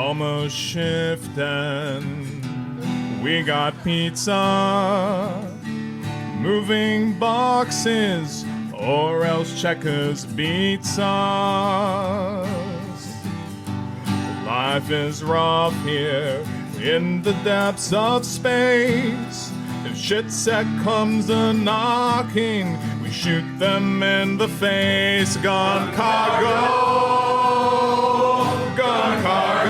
almost shifting. We got pizza, moving boxes, or else checkers beats us. Life is rough here in the depths of space. If shit set comes a knocking, we shoot them in the face. Gun cargo, gun cargo,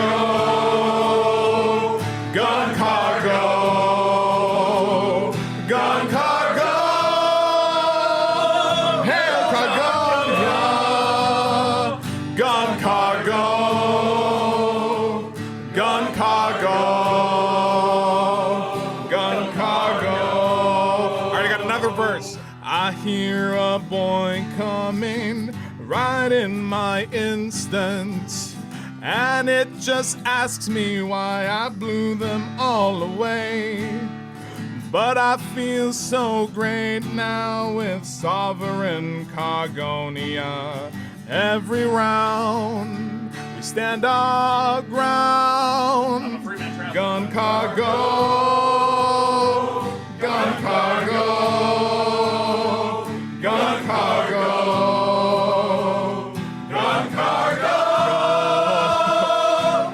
gun cargo, gun cargo, hail cargo, gun cargo, gun cargo, gun cargo. Alright, I got another verse. I hear a boy coming right in my instance, and it just asks me why I blew them all away. But I feel so great now with sovereign Cargonia. Every round we stand our ground. Gun cargo, gun cargo, gun cargo, gun cargo.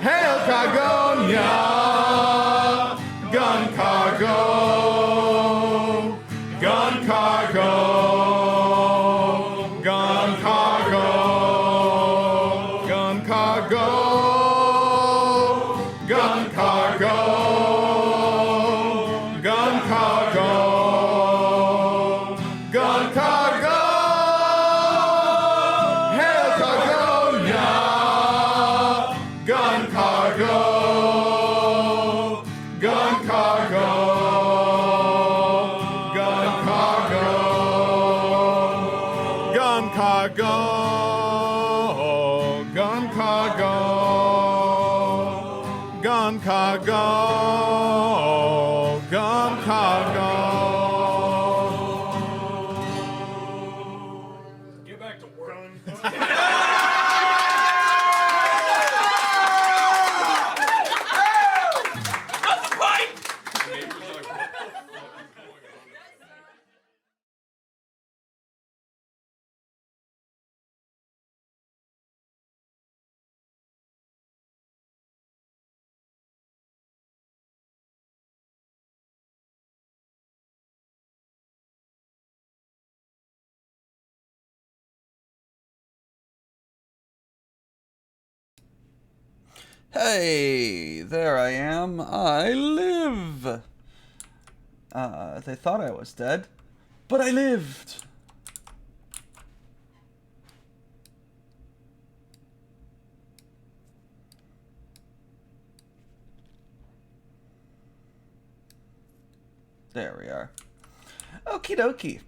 Hail Cargonia, gun cargo, gun cargo, gun cargo, gun cargo, gun cargo, gun cargo, gun cargo. Hail Cargonia, gun cargo, gun cargo, gun cargo, gun cargo, gun cargo, gun cargo, gun cargo. Get back to work. Hey, there I am. I live. They thought I was dead, but I lived. There we are. Okie dokie.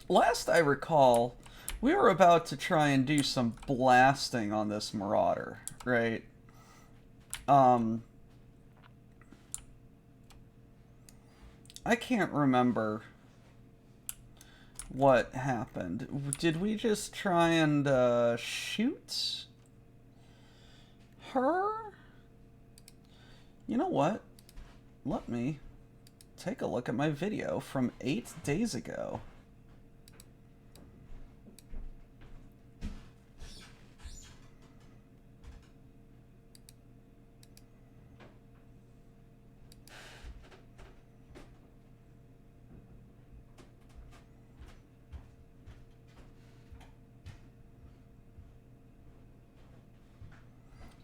Last I recall, we were about to try and do some blasting on this Marauder, right? I can't remember what happened. Did we just try and shoot her? You know what? Let me take a look at my video from 8 days ago.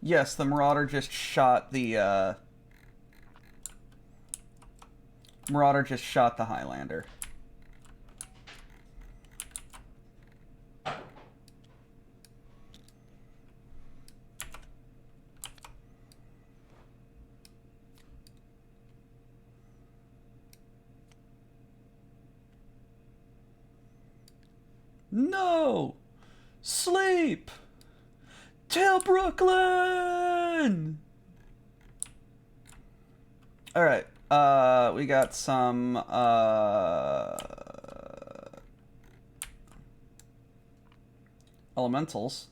Yes, the Marauder just shot the Highlander. No! Sleep! Till Brooklyn! Alright, we got some, elementals.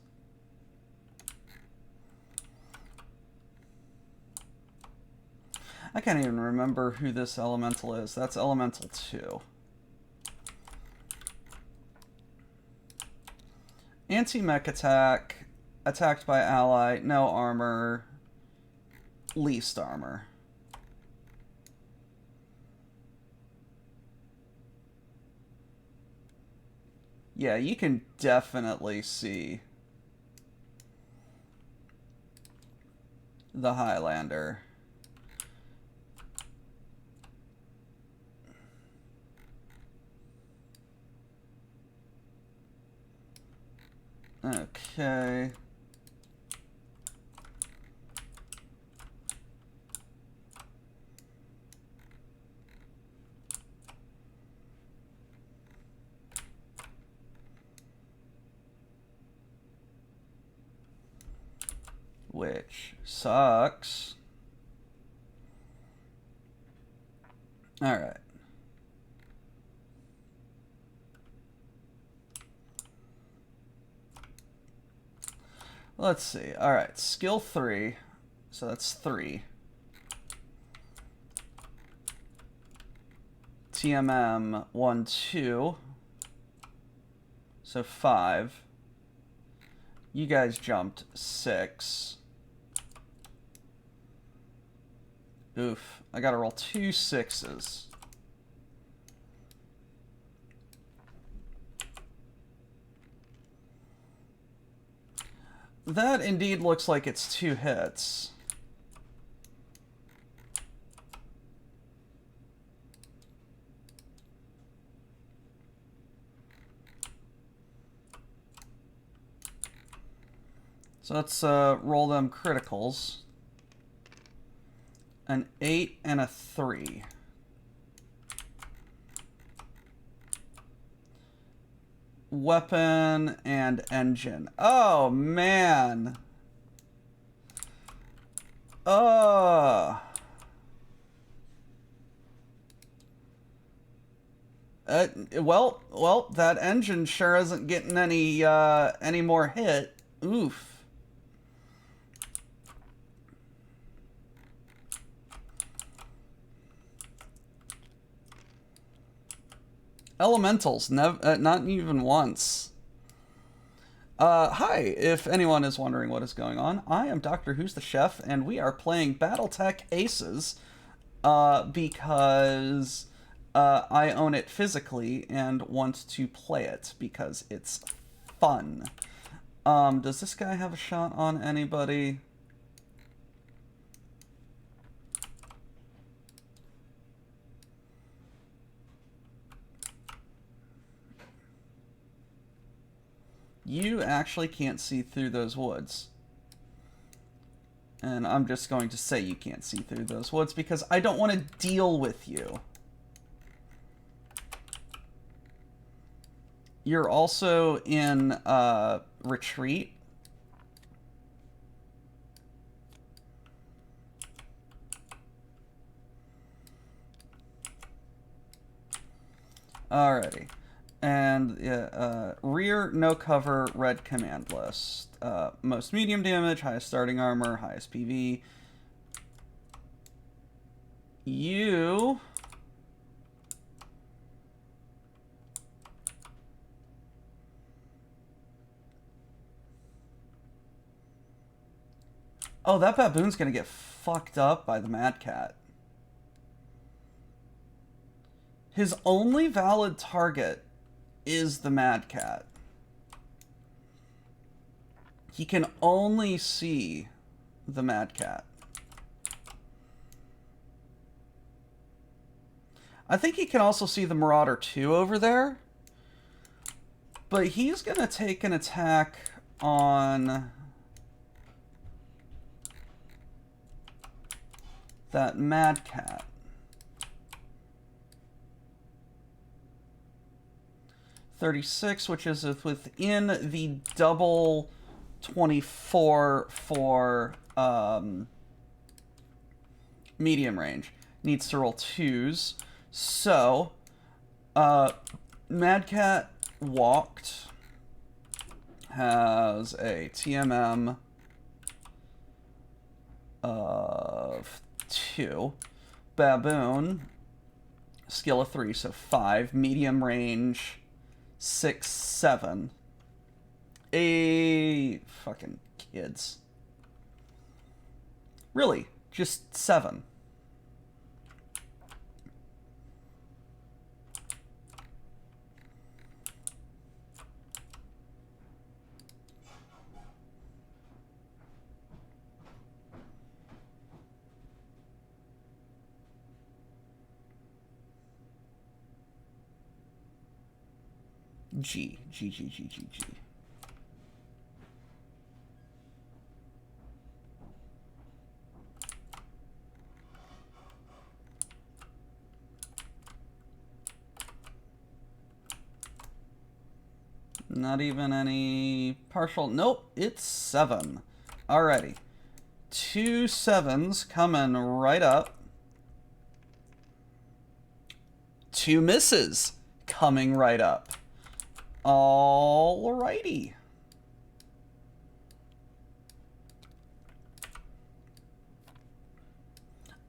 I can't even remember who this elemental is. That's elemental 2. Anti-mech attack. Attacked by ally. No armor. Least armor. Yeah, you can definitely see the Highlander. Okay. Which sucks. All right. Let's see. All right, skill 3. So that's 3. TMM 1, 2. So 5. You guys jumped 6. Oof. I gotta roll 2 6s. That indeed looks like it's 2 hits. So let's roll them criticals. An 8 and a 3. Weapon and engine. Oh, man. Well, that engine sure isn't getting any more hit. Oof. Elementals, not even once. Hi, if anyone is wondering what is going on, I am Dr. Who's the Chef, and we are playing BattleTech ACES, because I own it physically and want to play it because it's fun. Does this guy have a shot on anybody? You actually can't see through those woods. And I'm just going to say you can't see through those woods because I don't want to deal with you. You're also in retreat. Alrighty. And rear, no cover, red command list. Most medium damage, highest starting armor, highest PV. You... Oh, that baboon's gonna get fucked up by the Mad Cat. His only valid target is the Mad Cat. He can only see the Mad Cat. I think he can also see the Marauder 2 over there. But he's going to take an attack on that Mad Cat. 36, which is within the double 24 for medium range. Needs to roll 2s. So, Mad Cat walked. Has a TMM of 2. baboon, skill of 3, so 5. Medium range, 6, 7. Fucking kids. Really, just 7. G. Not even any partial. Nope, it's 7. Alrighty. 2 7s coming right up. 2 misses coming right up. Alrighty.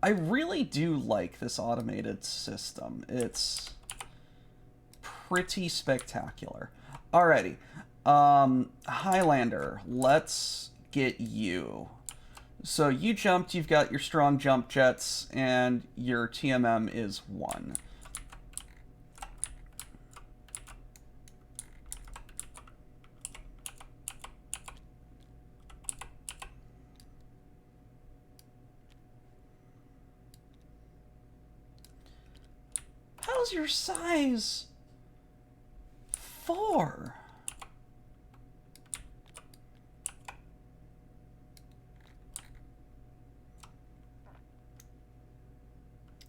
I really do like this automated system. It's pretty spectacular. Alrighty. Highlander, let's get you. So you jumped, you've got your strong jump jets, and your TMM is 1. How's your size 4?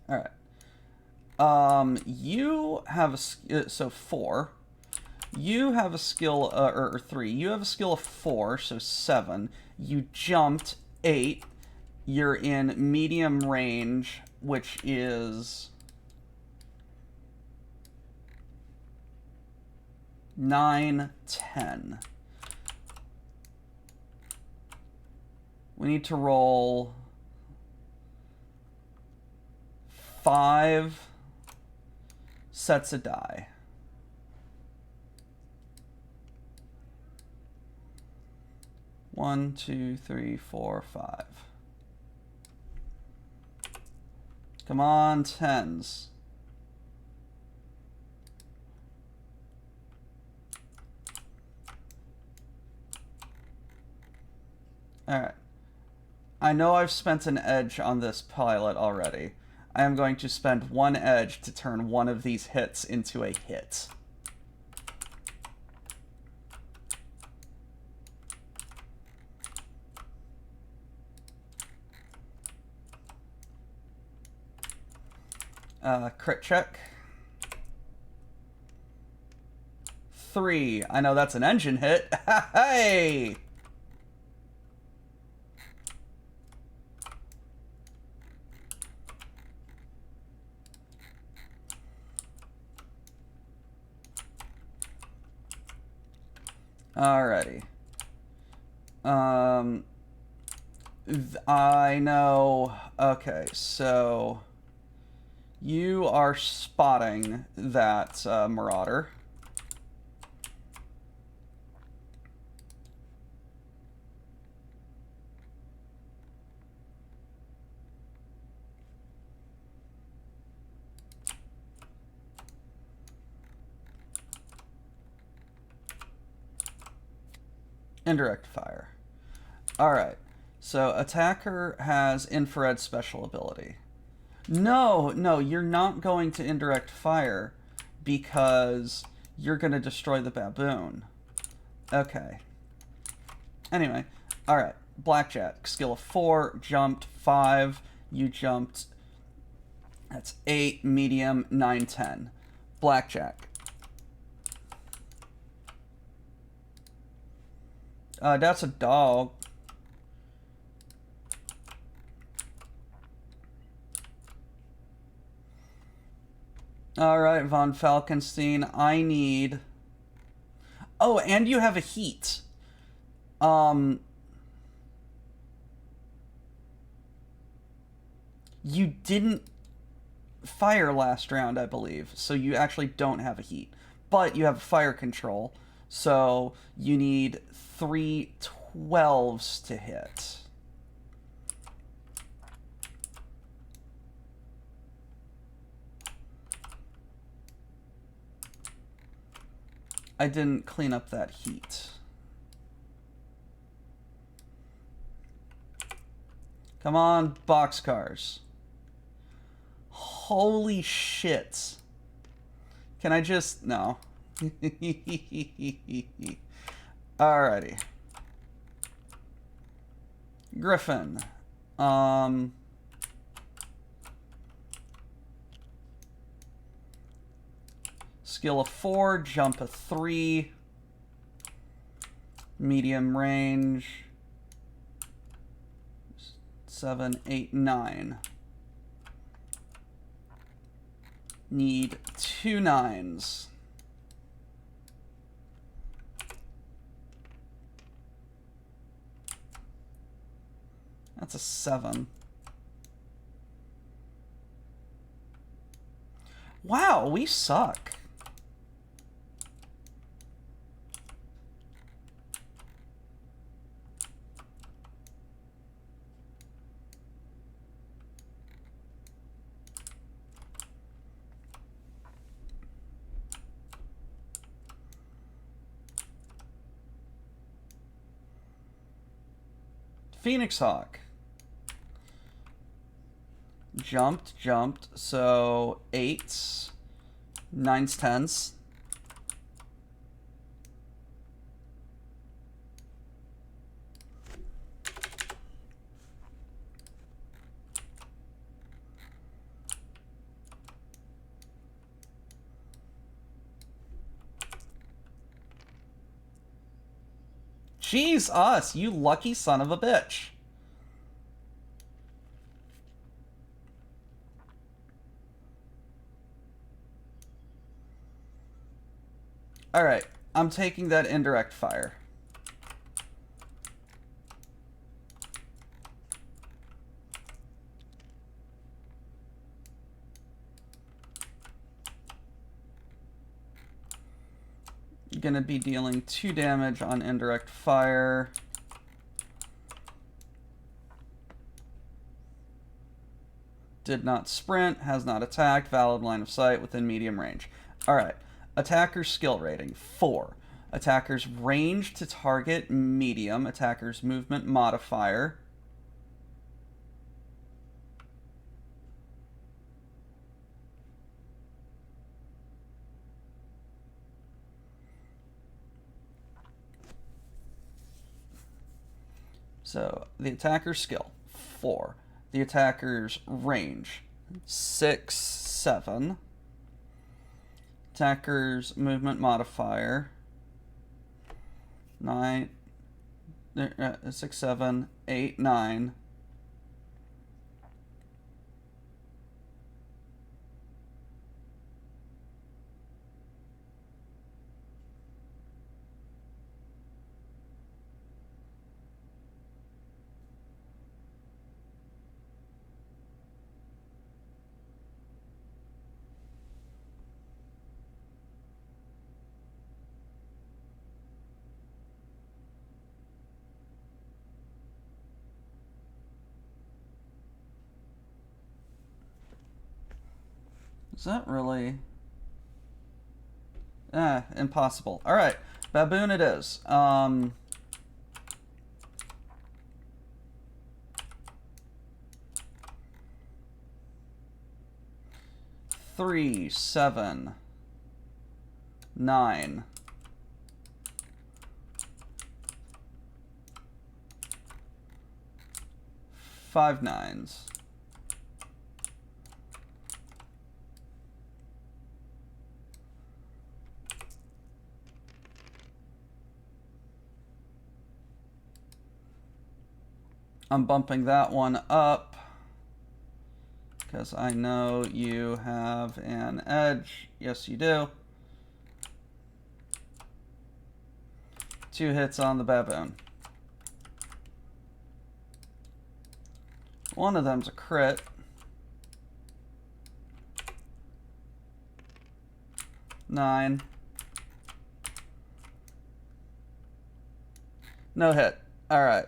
All right. You have a so 4. You have a skill or 3. You have a skill of 4, so 7. You jumped 8. You're in medium range, which is 9, 10. We need to roll 5 sets of die. One, 2, 3, 4, 5. Come on, 10s. Alright. I know I've spent an edge on this pilot already. I am going to spend 1 edge to turn one of these hits into a hit. Crit check. 3. I know that's an engine hit. Hey! Alrighty. I know. Okay, so you are spotting that Marauder. Indirect fire. Alright, so attacker has infrared special ability. No, you're not going to indirect fire because you're going to destroy the baboon. Okay. Anyway, alright, blackjack, skill of 4, jumped 5, you jumped, that's 8, medium, 9, 10. Blackjack. That's a dog. Alright, Von Falkenstein, I need... Oh, and you have a heat. You didn't fire last round, I believe. So you actually don't have a heat. But you have fire control. So you need 3 12s to hit. I didn't clean up that heat. Come on, boxcars. Holy shit. Can I just... No. Alrighty. Griffin. Skill of 4, jump of 3. Medium range. 7, 8, 9. Need 2 9s. That's a 7. Wow, we suck. Phoenix Hawk. Jumped, so 8s, 9s, 10s. Jeez, us, you lucky son of a bitch. Alright, I'm taking that indirect fire. Gonna be dealing 2 damage on indirect fire. Did not sprint, has not attacked, valid line of sight within medium range. Alright, attacker's skill rating 4. Attacker's range to target medium. Attacker's movement modifier. So, the attacker's skill, 4. The attacker's range, 6, 7. Attacker's movement modifier, 9, 6, 7, 8, 9. Is that really... impossible. Alright, baboon it is. 3, 7, 9. Five 9s. I'm bumping that one up because I know you have an edge. Yes, you do. 2 hits on the baboon. One of them's a crit. 9. No hit. All right.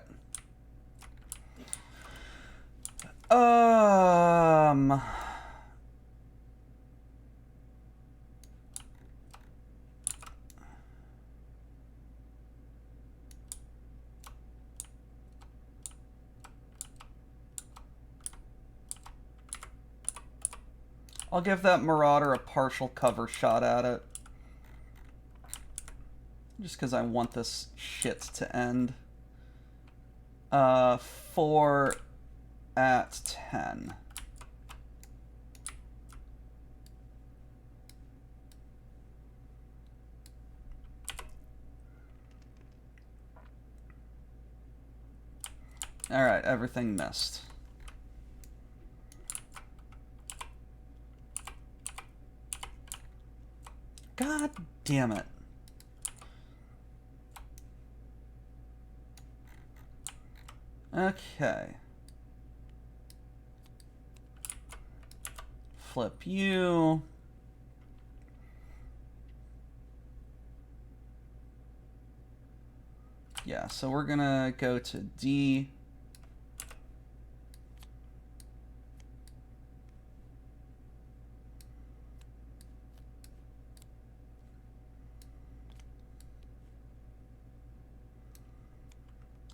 I'll give that Marauder a partial cover shot at it. Just because I want this shit to end. 4 at 10. Alright, everything missed. God damn it. Okay. Flip you. Yeah, so we're gonna go to D.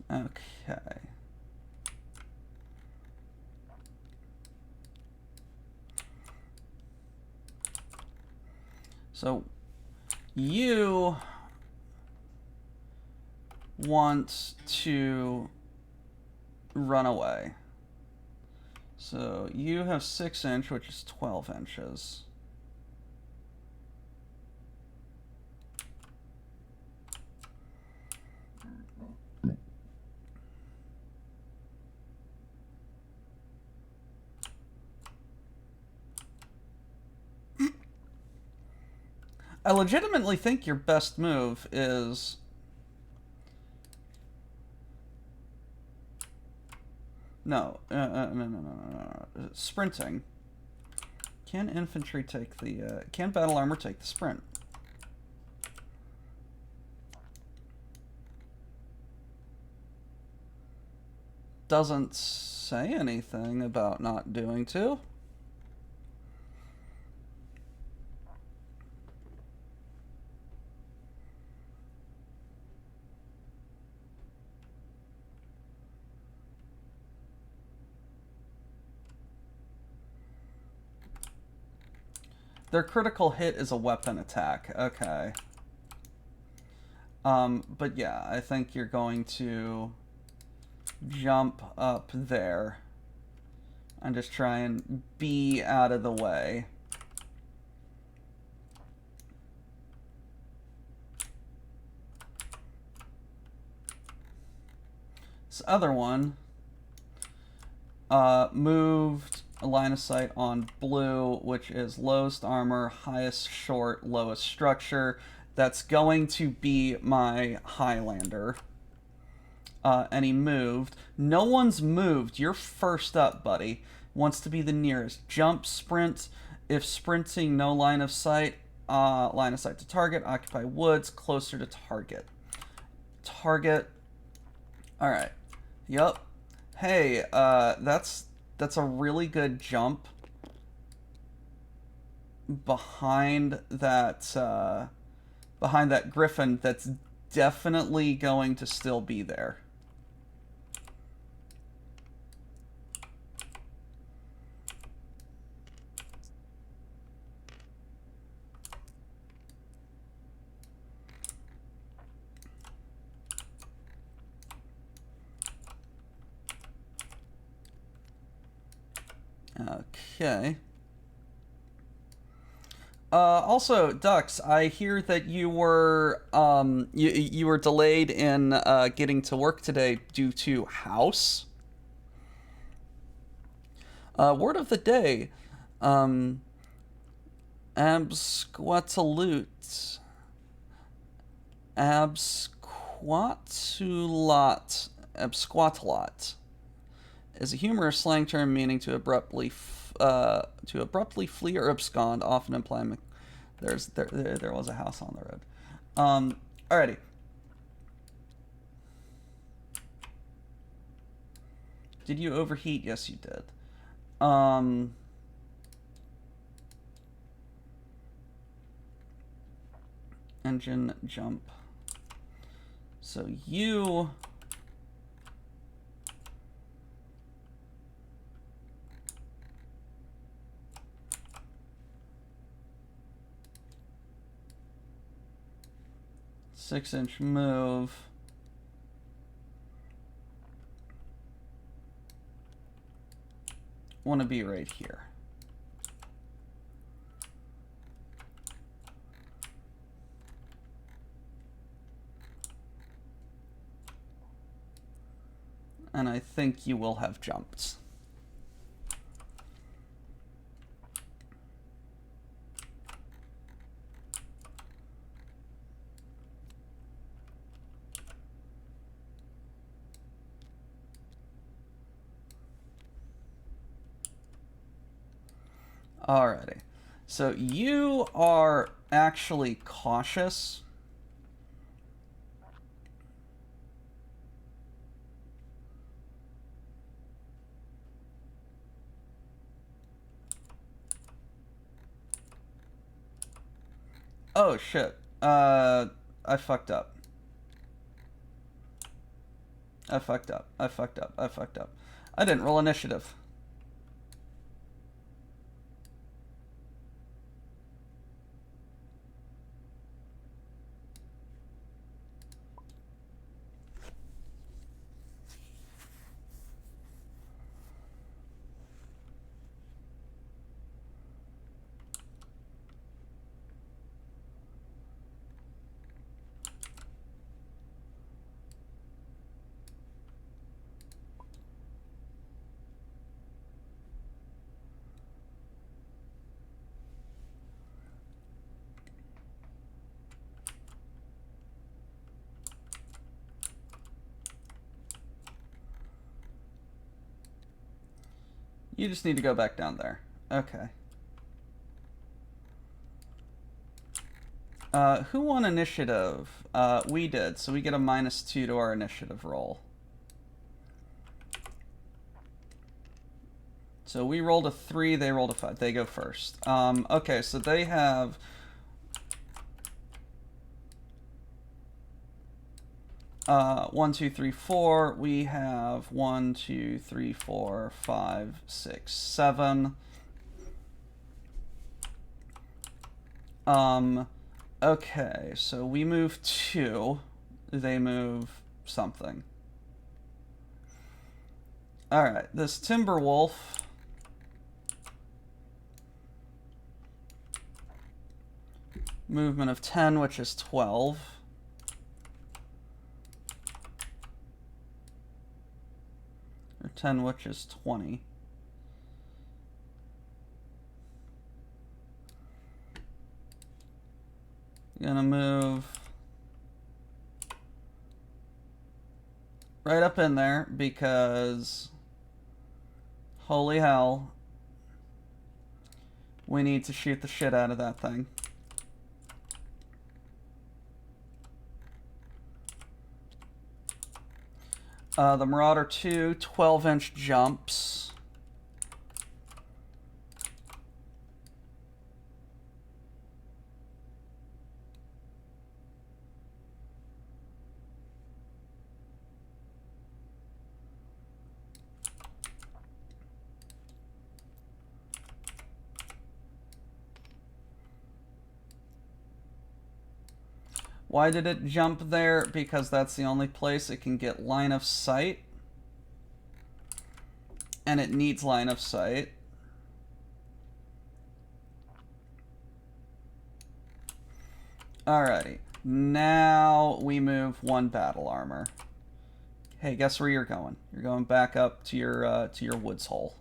Okay. So you want to run away. So you have 6 inch, which is 12 inches. I legitimately think your best move is... No, no. Sprinting. Can infantry take the... can battle armor take the sprint? Doesn't say anything about not doing to. Their critical hit is a weapon attack. Okay. But yeah, I think you're going to jump up there and just try and be out of the way. This other one moved a line of sight on blue, which is lowest armor, highest short, lowest structure. That's going to be my Highlander. And he moved. No one's moved. You're first up, buddy. Wants to be the nearest. Jump, sprint. If sprinting, no line of sight. Line of sight to target. Occupy woods. Closer to target. Target. Alright. Yup. Hey, that's a really good jump behind that griffin that's definitely going to still be there. Okay. Also, Dux, I hear that you were you were delayed in getting to work today due to house. Word of the day, absquatulut, absquatulot is a humorous slang term meaning to abruptly flee or abscond, often implying There was a house on the road. Alrighty. Did you overheat? Yes, you did. Engine jump. So you... Six-inch move. Want to be right here. And I think you will have jumped. Alrighty. So you are actually cautious. Oh shit. I fucked up. I fucked up. I didn't roll initiative. You just need to go back down there. Okay. Who won initiative? We did, so we get a -2 to our initiative roll. So we rolled a 3, they rolled a 5. They go first. Okay, so they have... One, two, three, four. We have 1, 2, 3, 4, 5, 6, 7. Okay, so we move 2. They move something. Alright, this Timberwolf... Movement of 10, which is 12. Or 10, which is 20. Gonna move right up in there because holy hell, we need to shoot the shit out of that thing. The Marauder 2, 12-inch jumps. Why did it jump there? Because that's the only place it can get line of sight. And it needs line of sight. Alrighty. Now we move 1 battle armor. Hey, guess where you're going? You're going back up to your woods hole.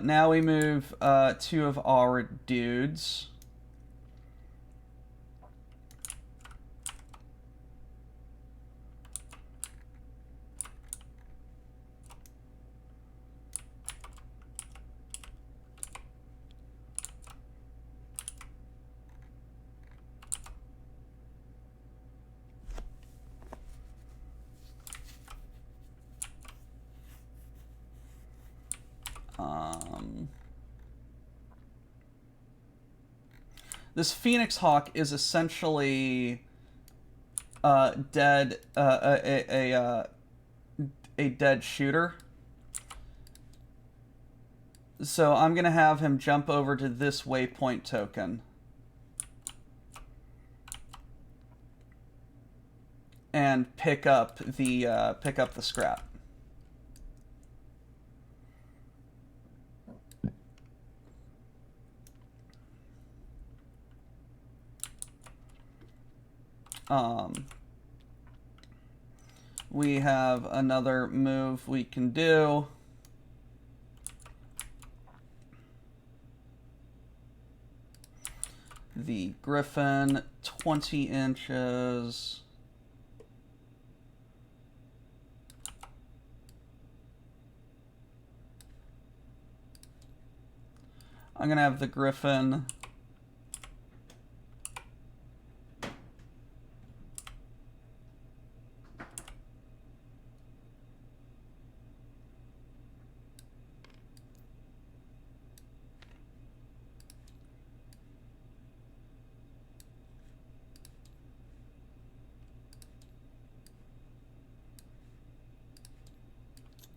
Now we move 2 of our dudes. This Phoenix Hawk is essentially dead, a dead shooter. So I'm going to have him jump over to this waypoint token. And pick up the scrap. We have another move we can do. The Griffin, 20 inches. I'm going to have the Griffin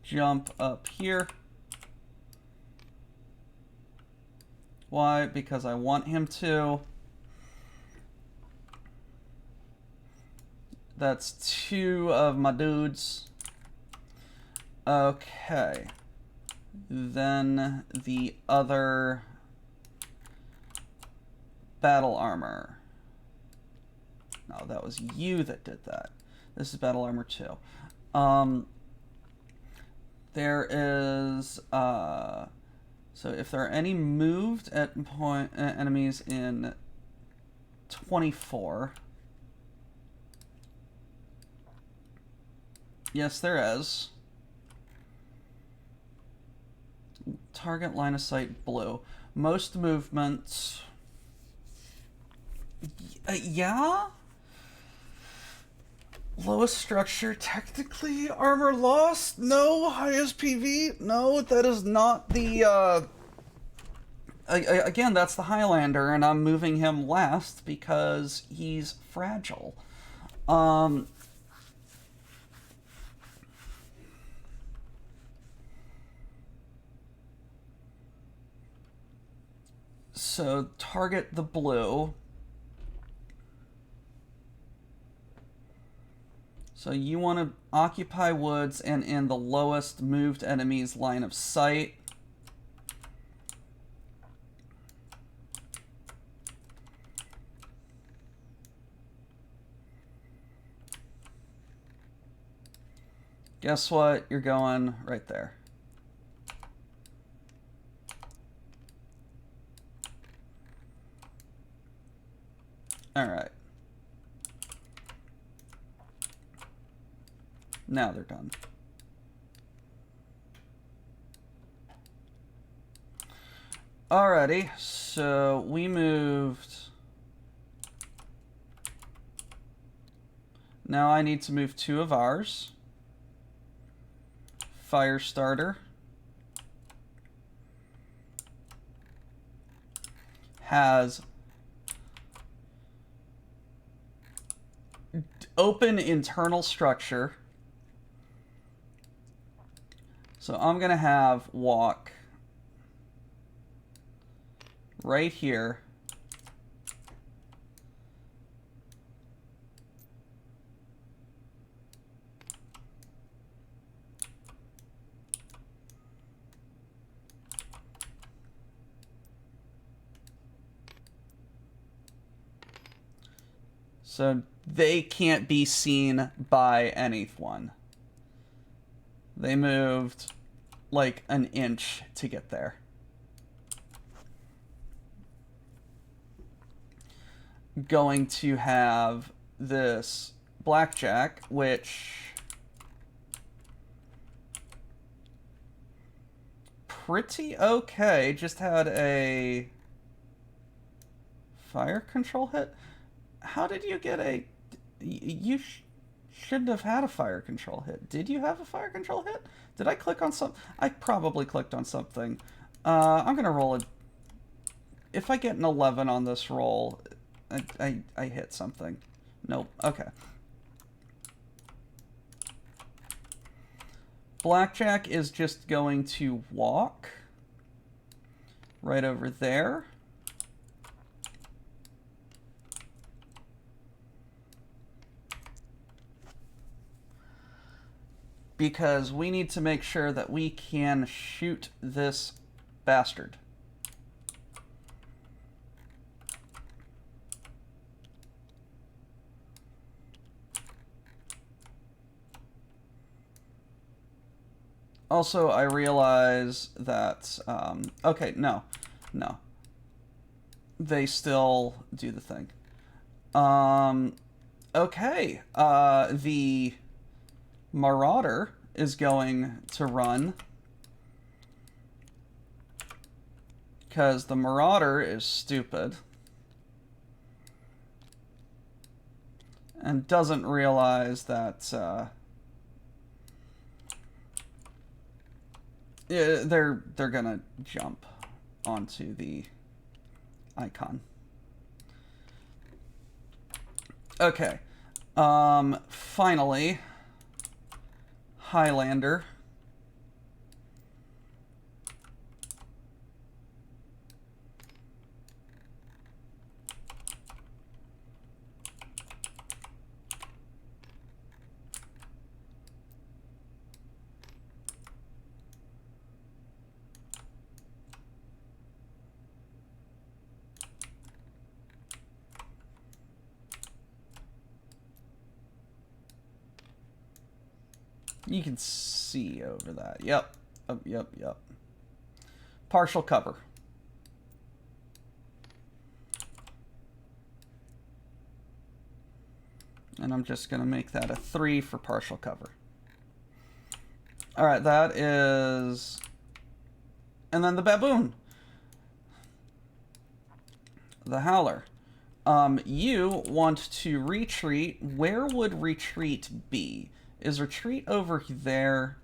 jump up here. Why? Because I want him to. That's 2 of my dudes. Okay. Then the other battle armor. No, that was you that did that. This is battle armor 2. There is so if there are any moved at enemies in 24. Yes, there is. Target line of sight blue. Most movements. Yeah? Lowest structure, technically armor lost? No. Highest PV? No, that is not the, again, that's the Highlander, and I'm moving him last because he's fragile. So, target the blue. So you want to occupy woods and in the lowest moved enemy's line of sight. Guess what? You're going right there. All right. Now they're done. Alrighty, so we moved. Now I need to move 2 of ours. Fire starter. Has open internal structure. So I'm going to have walk right here. So they can't be seen by anyone. They moved like an inch to get there. Going to have this blackjack, which pretty okay. Just had a fire control hit. How did you get a... You shouldn't have had a fire control hit. Did you have a fire control hit? Did I click on something? I probably clicked on something. I'm going to roll a If I get an 11 on this roll, I hit something. Nope. Okay. Blackjack is just going to walk right over there. Because we need to make sure that we can shoot this bastard. Also, I realize that, okay, no. They still do the thing. Okay, the Marauder is going to run. Because the Marauder is stupid. And doesn't realize that, they're gonna jump onto the icon. Okay. Finally, Highlander. You can see over that. Yep. Yep. Partial cover. And I'm just going to make that a 3 for partial cover. Alright, that is... And then the Baboon. The Howler. You want to retreat. Where would retreat be? Is retreat over there?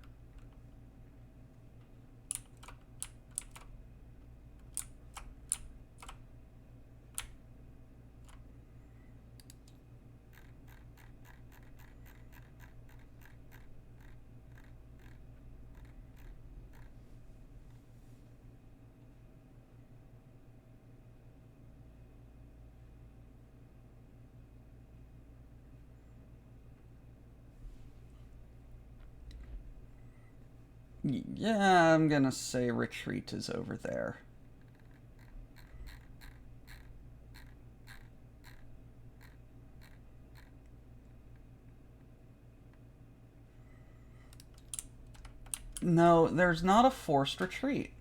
Yeah, I'm gonna say retreat is over there. No, there's not a forced retreat.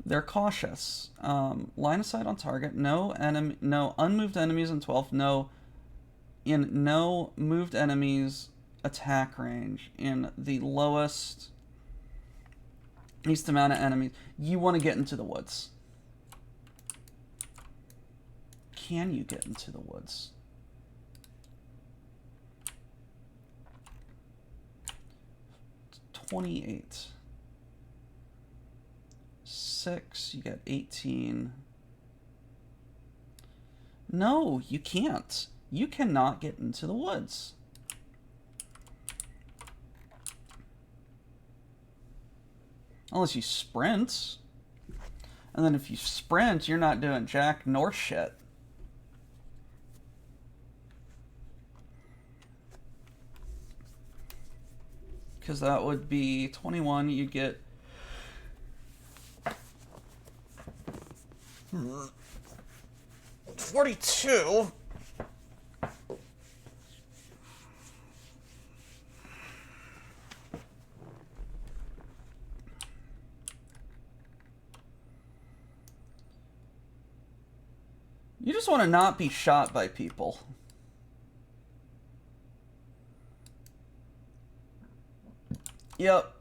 They're cautious. Line of sight on target. No enemy. No unmoved enemies in 12. No moved enemies attack range. In the lowest least amount of enemies. You want to get into the woods. Can you get into the woods? $28. 6, you get 18. No, you can't. You cannot get into the woods. Unless you sprint. And then if you sprint, you're not doing jack nor shit. Because that would be 21, you get... 42. You just want to not be shot by people. Yep.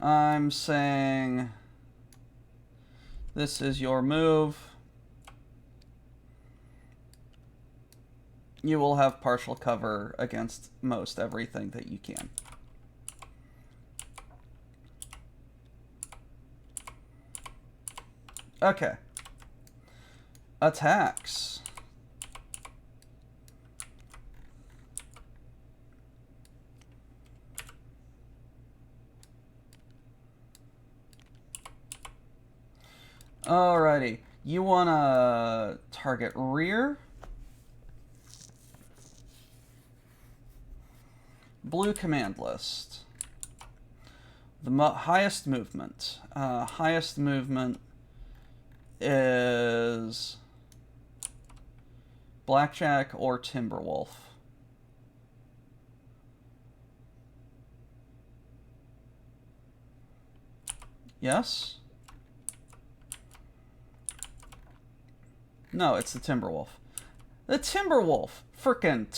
I'm saying this is your move. You will have partial cover against most everything that you can. Okay. Attacks. Alrighty. You want to target rear. Blue command list. The highest movement. Highest movement is Blackjack or Timberwolf. Yes? No, it's the Timberwolf. The Timberwolf, frickin'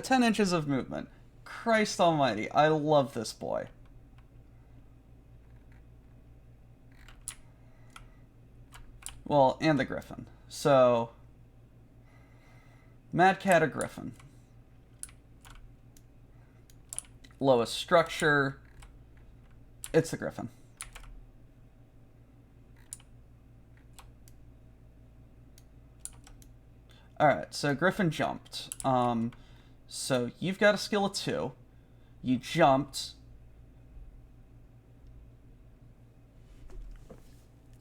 10 inches of movement. Christ almighty, I love this boy. Well, and the Griffin. So, Mad Cat or Griffin? Lowest structure, it's the Griffin. Alright, so Griffin jumped. So you've got a skill of 2. You jumped.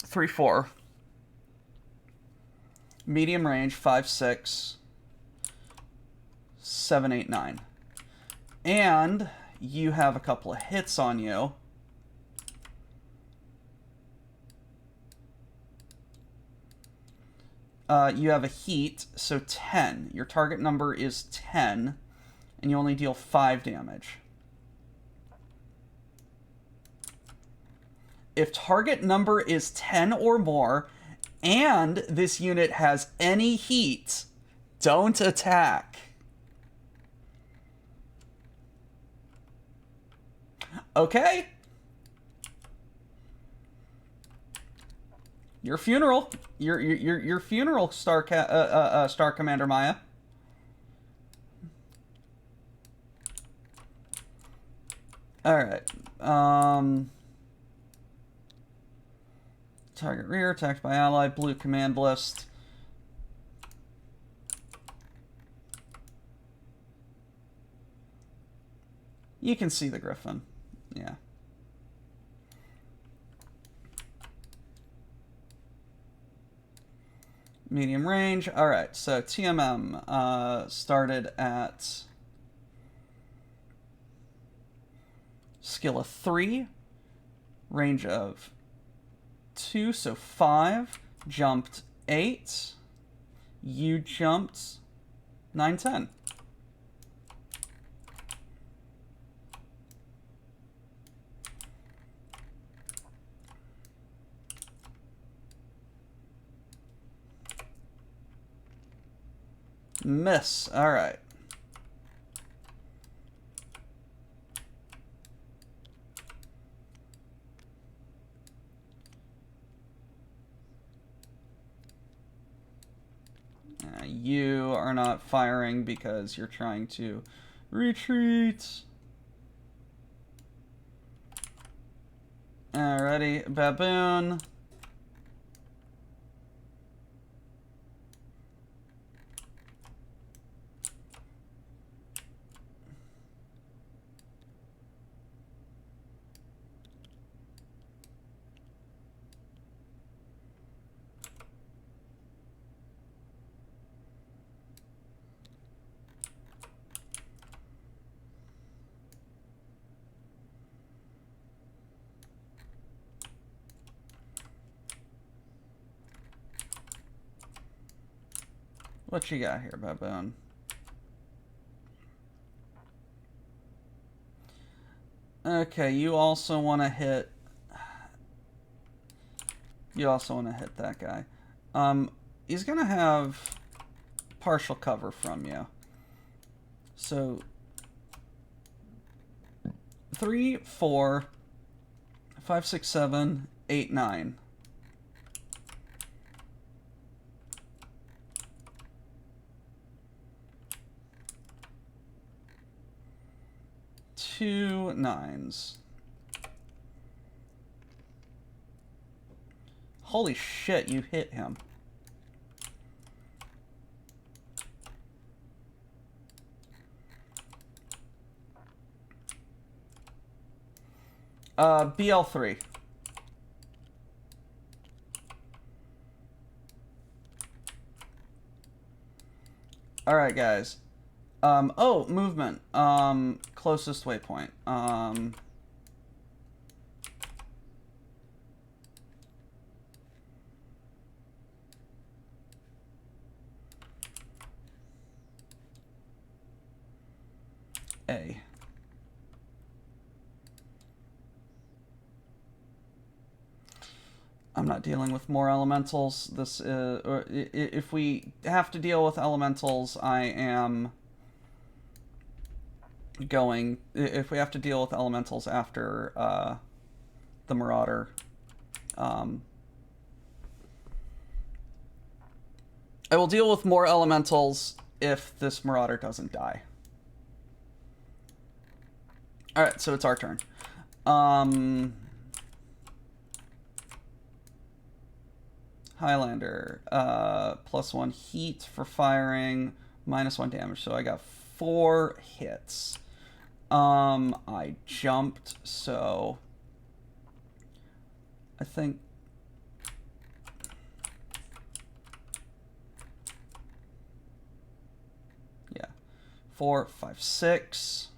3-4. Medium range, 5-6. 7-8-9. And you have a couple of hits on you. You have a heat, so 10. Your target number is 10, and you only deal 5 damage. If target number is 10 or more, and this unit has any heat, don't attack. Okay? Your funeral. Your funeral, Star Commander Maya. Alright. Target rear, attacked by ally, blue command list. You can see the Griffin. Yeah. Medium range. Alright, so TMM started at skill of 3, range of 2, so 5, jumped 8, you jumped 9, 10. Miss. All right. You are not firing because you're trying to retreat. Alrighty, baboon. What you got here, baboon? Okay, you also want to hit. You also want to hit that guy. He's gonna have partial cover from you. So 3, 4, 5, 6, 7, 8, 9. 2 9s. Holy shit, you hit him. BL3. All right, guys. Oh, movement. Closest waypoint. A. I'm not dealing with more elementals. This or if we have to deal with elementals, I am going. If we have to deal with elementals after the Marauder, I will deal with more elementals if this Marauder doesn't die. All right, so it's our turn. Highlander, +1 heat for firing, -1 damage. So I got 4 hits. I jumped, so I think yeah, 4, 5, 6.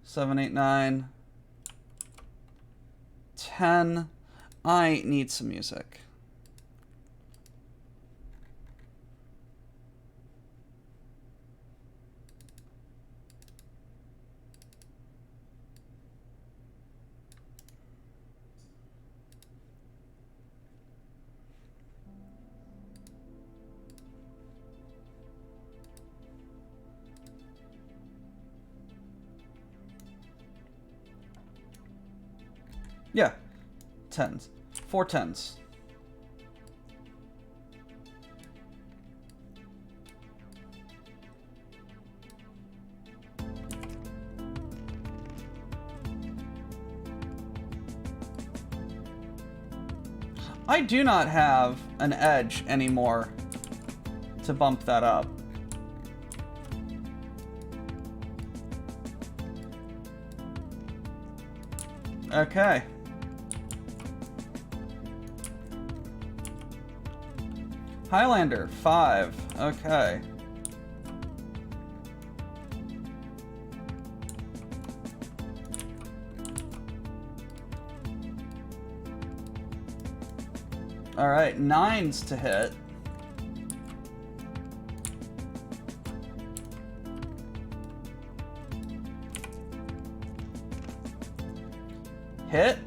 7, 8, 9. 10. I need some music. Yeah. 10s. 4 10s. I do not have an edge anymore to bump that up. Okay. Highlander, 5. Okay. All right, 9s to hit. Hit.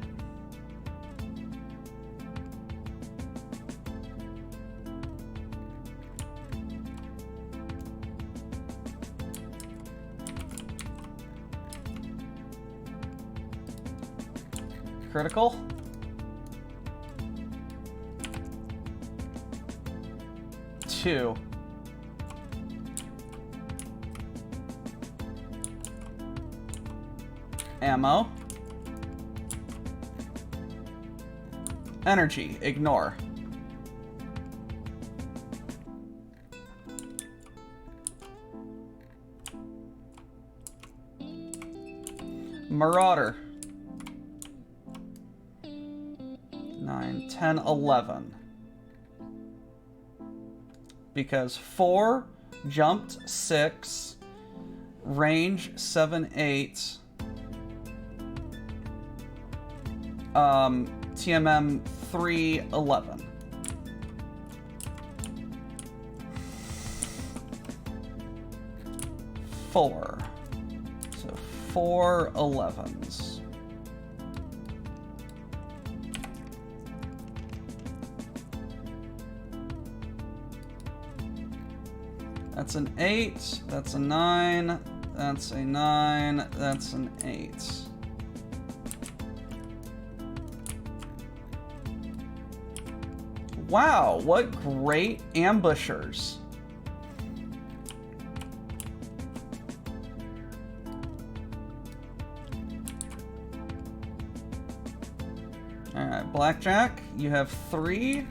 Critical. Two. Ammo. Energy. Ignore. Marauder. 9, 10, 11. Because 4, jumped 6, range 7, 8, TMM 3, 11. Four. So 4 11s. That's an 8, that's a 9, that's a 9, that's an 8. Wow, what great ambushers. Alright, Blackjack, you have 3.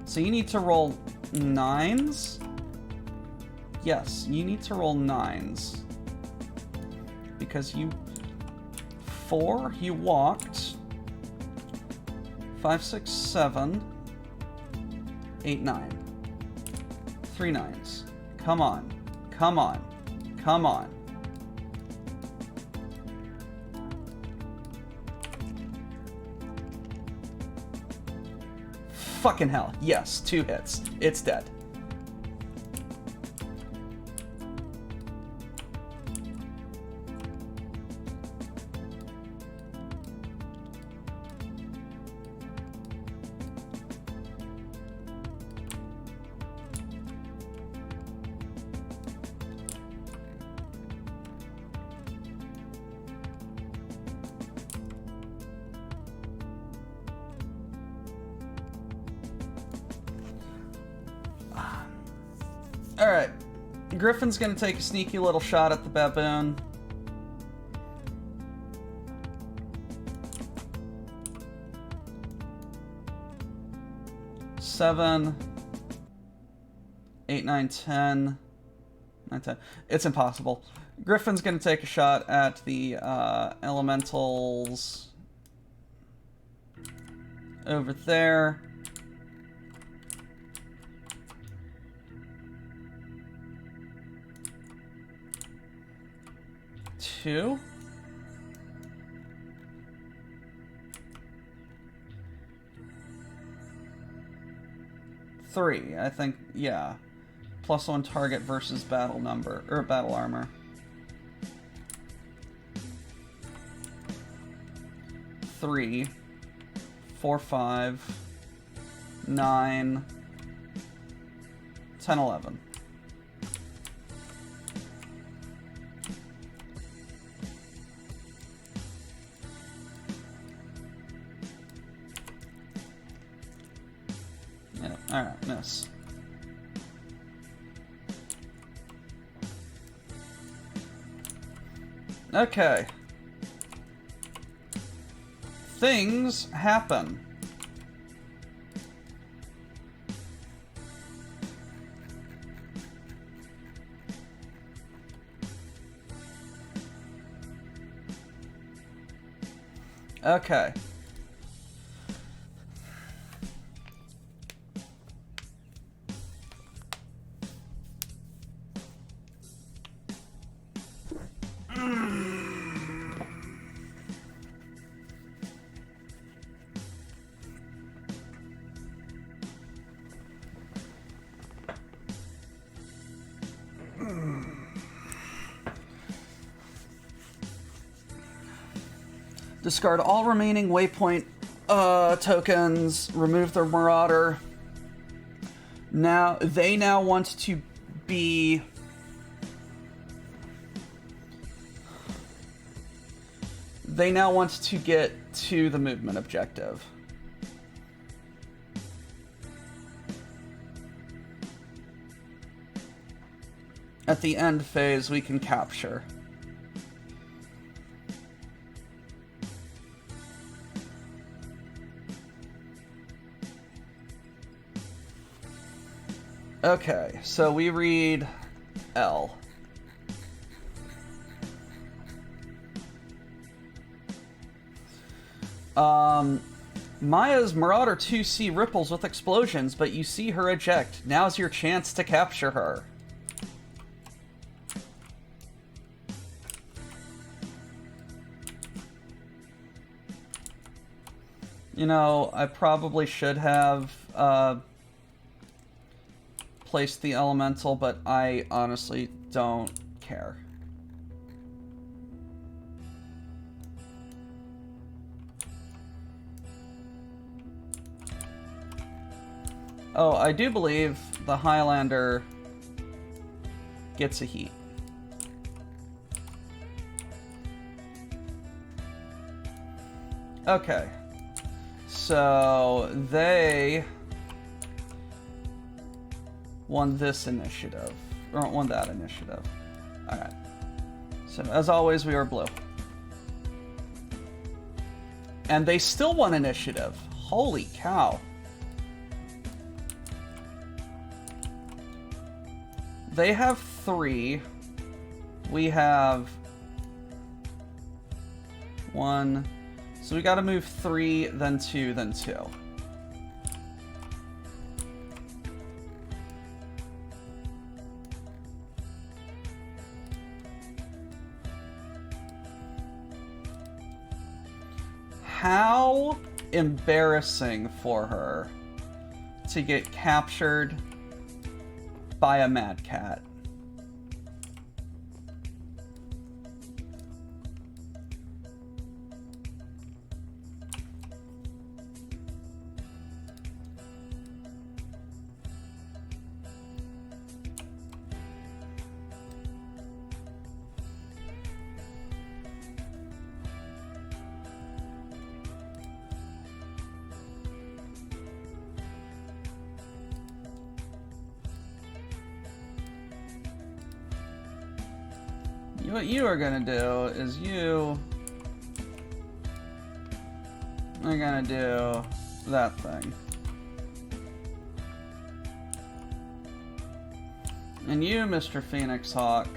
So you need to roll 9s. Yes, you need to roll 9s. Because you... 4, you walked. 5, 6, 7. 8, 9. 3 9s. Come on. Come on. Come on. Fucking hell. Yes, 2 hits. It's dead. Alright. Griffin's gonna take a sneaky little shot at the baboon. Seven, 8, 9, 10. 9, 10. It's impossible. Griffin's gonna take a shot at the elementals over there. Two. Three, I think, yeah. +1 target versus battle number, or battle armor. 3, 4, 5, 9, 10, 11. Yeah, alright, miss. Okay. Things happen. Okay. Discard all remaining waypoint tokens. Remove their Marauder. Now they want to be. They now want to get to the movement objective. At the end phase, we can capture. Okay, so we read L. Maya's Marauder 2C ripples with explosions, but you see her eject. Now's your chance to capture her. You know, I probably should have placed the elemental, but I honestly don't care. Oh, I do believe the Highlander gets a heat. Okay. So they won this initiative, or won that initiative. Alright. So as always, we are blue. And they still won initiative. Holy cow. They have 3. We have 1. So we gotta move 3, then 2, then 2. How embarrassing for her to get captured by a mad cat. What you are gonna do is you are gonna do that thing. And you, Mr. Phoenix Hawk,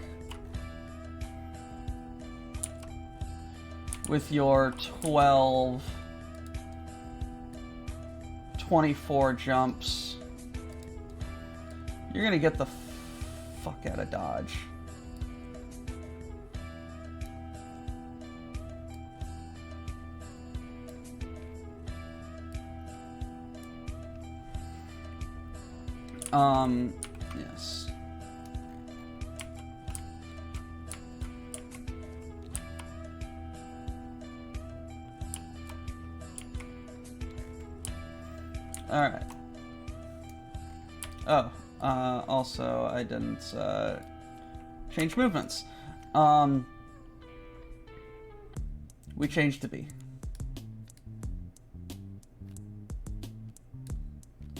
with your 12, 24 jumps, you're gonna get the fuck out of Dodge. Yes. Alright. Oh, also, I didn't, change movements. We changed to B.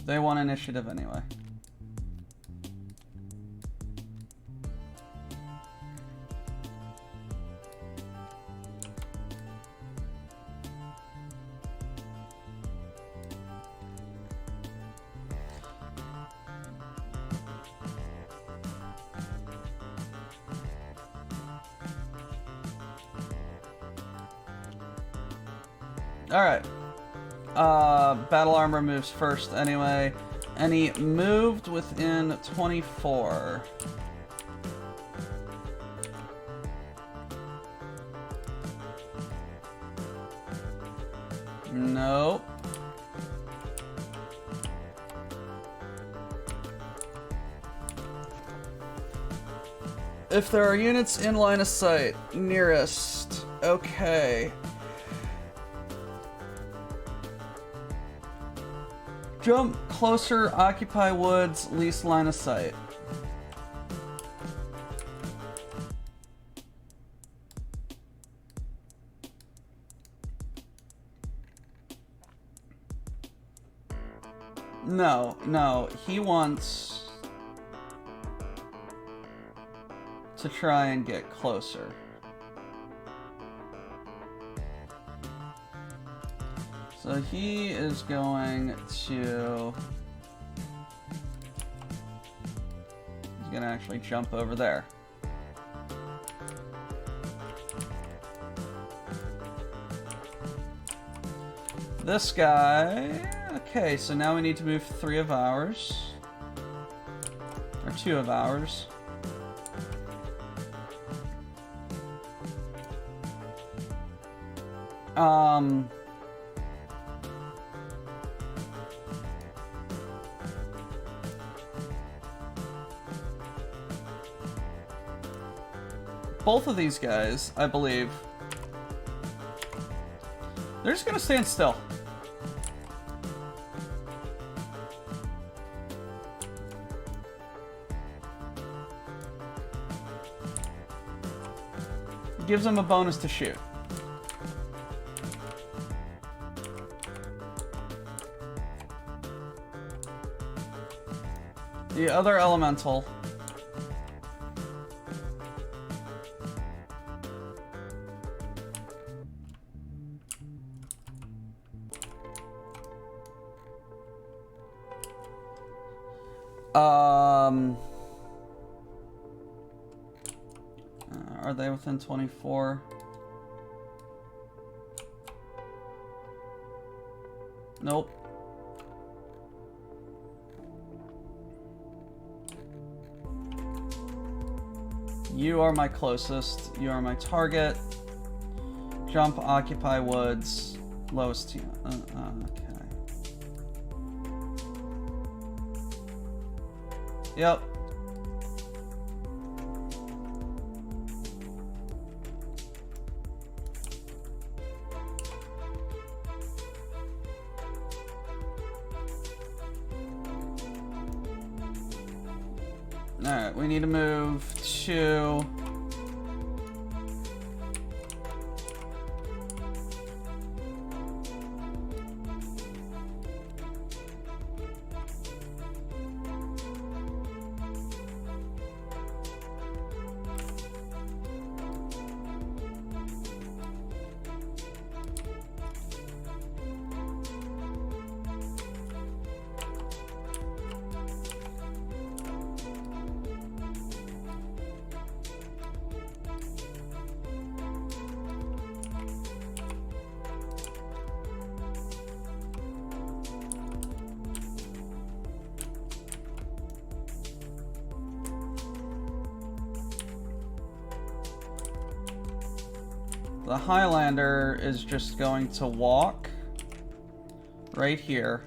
They won initiative anyway. Alright. Battle Armor moves first anyway. And he moved within 24. Nope. If there are units in line of sight, nearest. Okay. Jump closer, occupy woods, least line of sight. No, he wants to try and get closer. So he is going to... He's gonna actually jump over there. This guy... Okay, so now we need to move 3 of ours. Or 2 of ours. Both of these guys, I believe, they're just gonna stand still. Gives them a bonus to shoot. The other elemental Are they within 24? Nope. You are my closest. You are my target. Jump, occupy woods. Lowest to okay. Yep. Alright, we need to move to... The Highlander is just going to walk right here.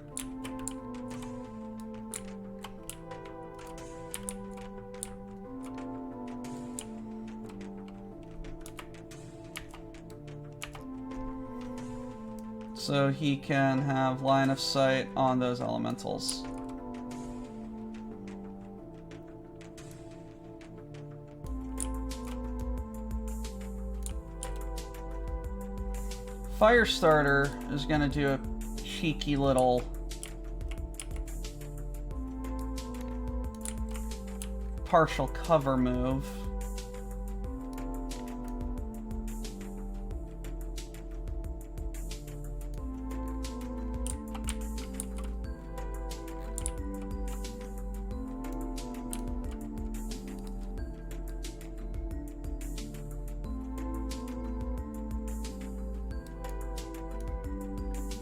So he can have line of sight on those elementals. Firestarter is going to do a cheeky little partial cover move.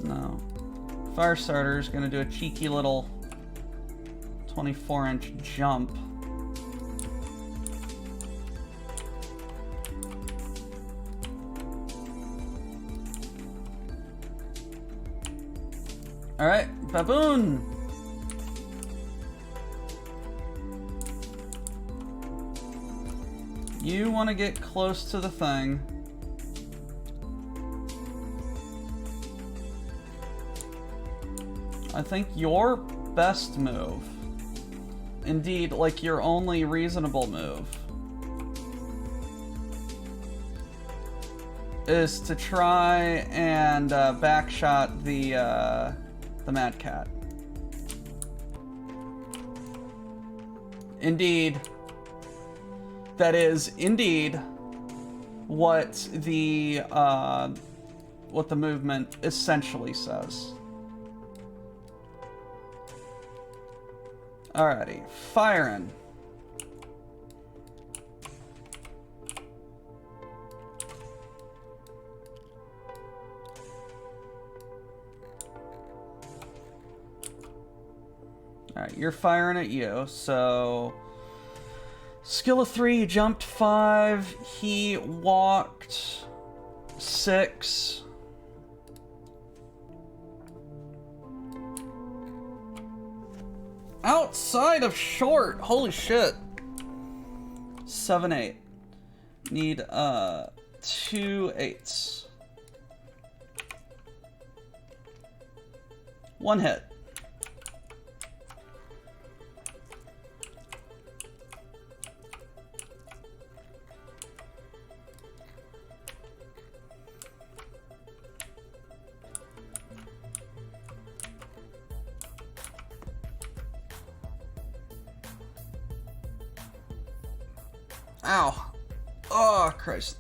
No. Firestarter is going to do a cheeky little 24-inch jump. Alright, Baboon! You want to get close to the thing. I think your best move, indeed, like your only reasonable move, is to try and backshot the Mad Cat. Indeed, that is indeed what the movement essentially says. Alrighty, firing. Alright, you're firing at you, so... Skill of 3, you jumped 5, he walked 6. Outside of short! Holy shit! 7, 8. Need 2 8s. 1 hit. Ow. Oh, Christ.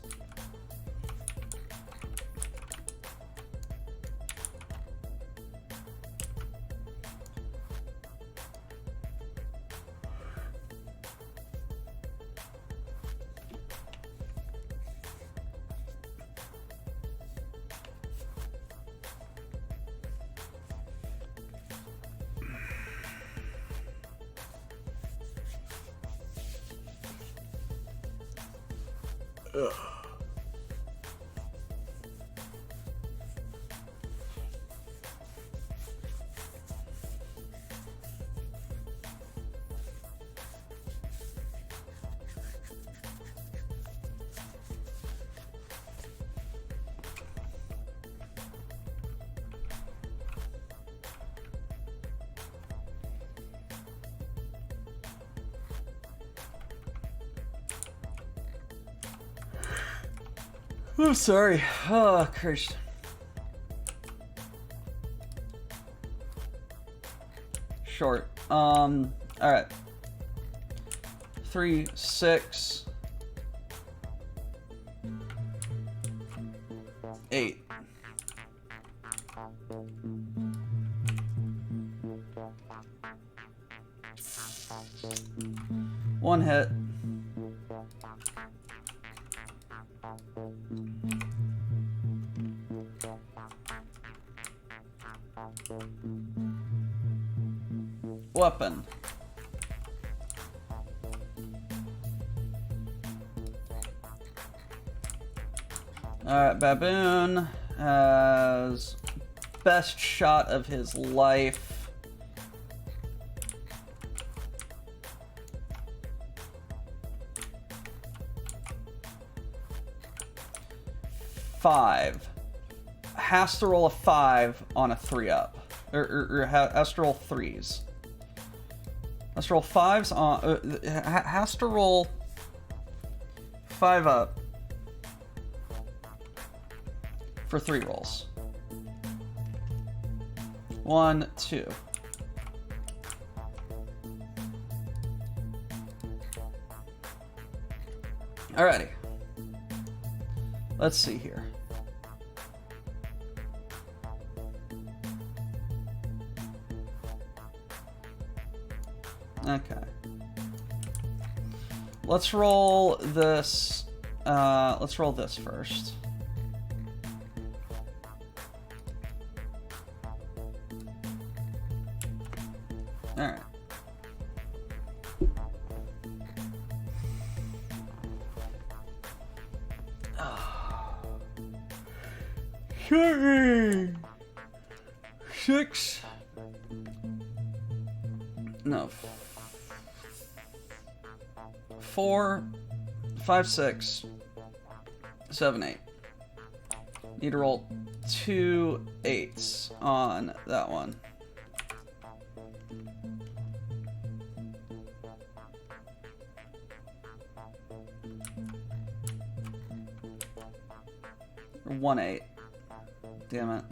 Oh, sorry. Oh, Christ. Short. All right. 3, 6, 8. One hit. Weapon. Alright, Baboon has best shot of his life. Five. Has to roll a 5 on a 3-up. Or has to roll 3s. Has to roll 5s on... has to roll 5 up for 3 rolls. 1, 2. Alrighty. Let's see here. Okay. Let's roll this. Let's roll this first. All right. Sorry. 6. No. 4, 5, 6, 7, 8. Need to roll 2 8s on that one. Or 1 8. Damn it.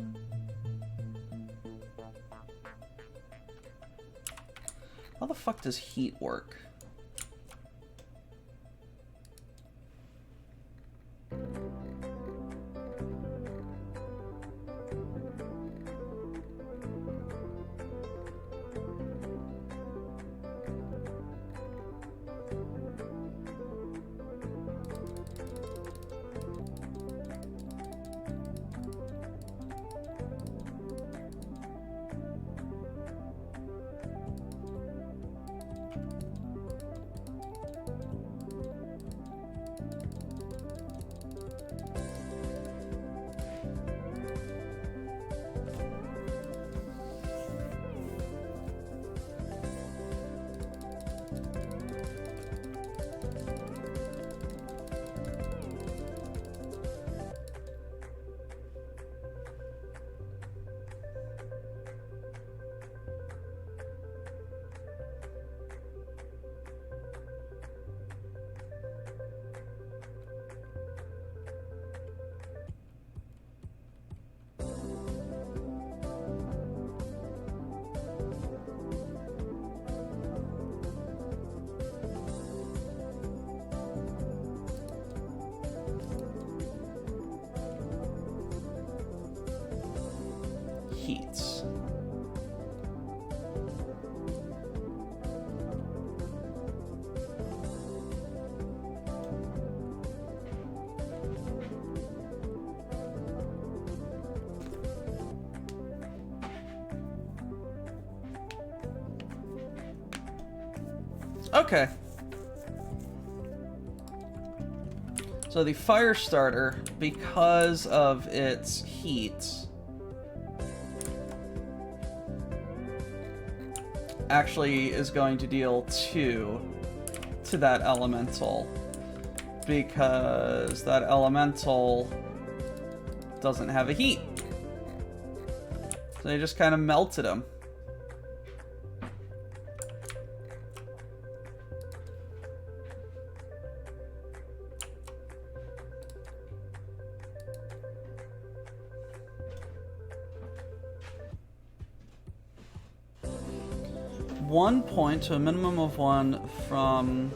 How the fuck does heat work? Heats. Okay. So the fire starter, because of its heat, actually is going to deal 2 to that elemental, because that elemental doesn't have a heat. So they just kind of melted him. One point to a minimum of 1 from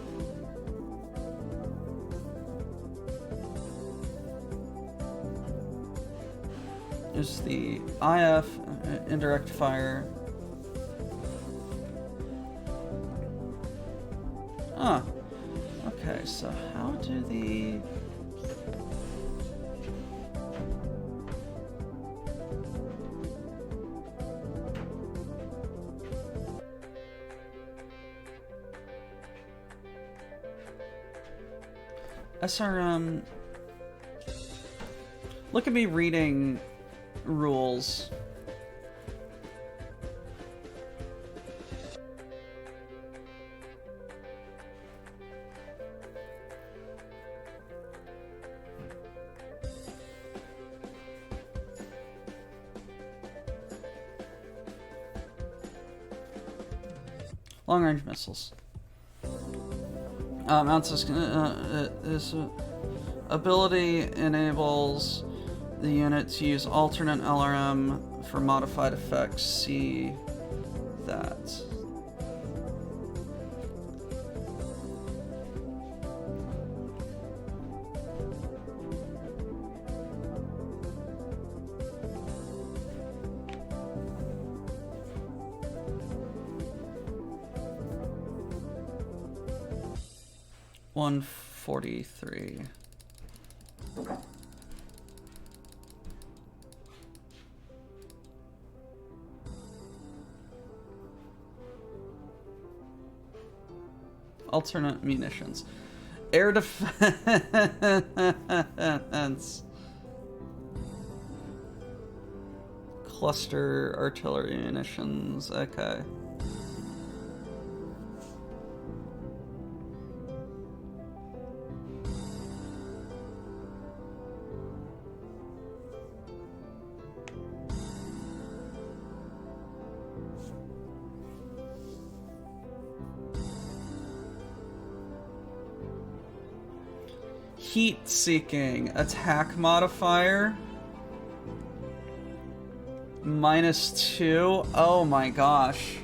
is the IF indirect fire. Ah, okay, so how do the SRM... Look at me reading rules. Long-range missiles. Mounts this ability enables the unit to use alternate LRM for modified effects. See that. $143. Alternate munitions. Air defense. Cluster artillery munitions. Okay. Heat-seeking attack modifier -2. Oh my gosh.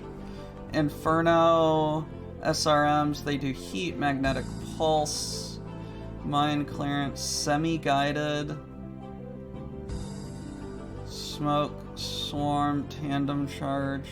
Inferno SRMs, they do heat, magnetic pulse, mine clearance, semi-guided, smoke, swarm, tandem charge.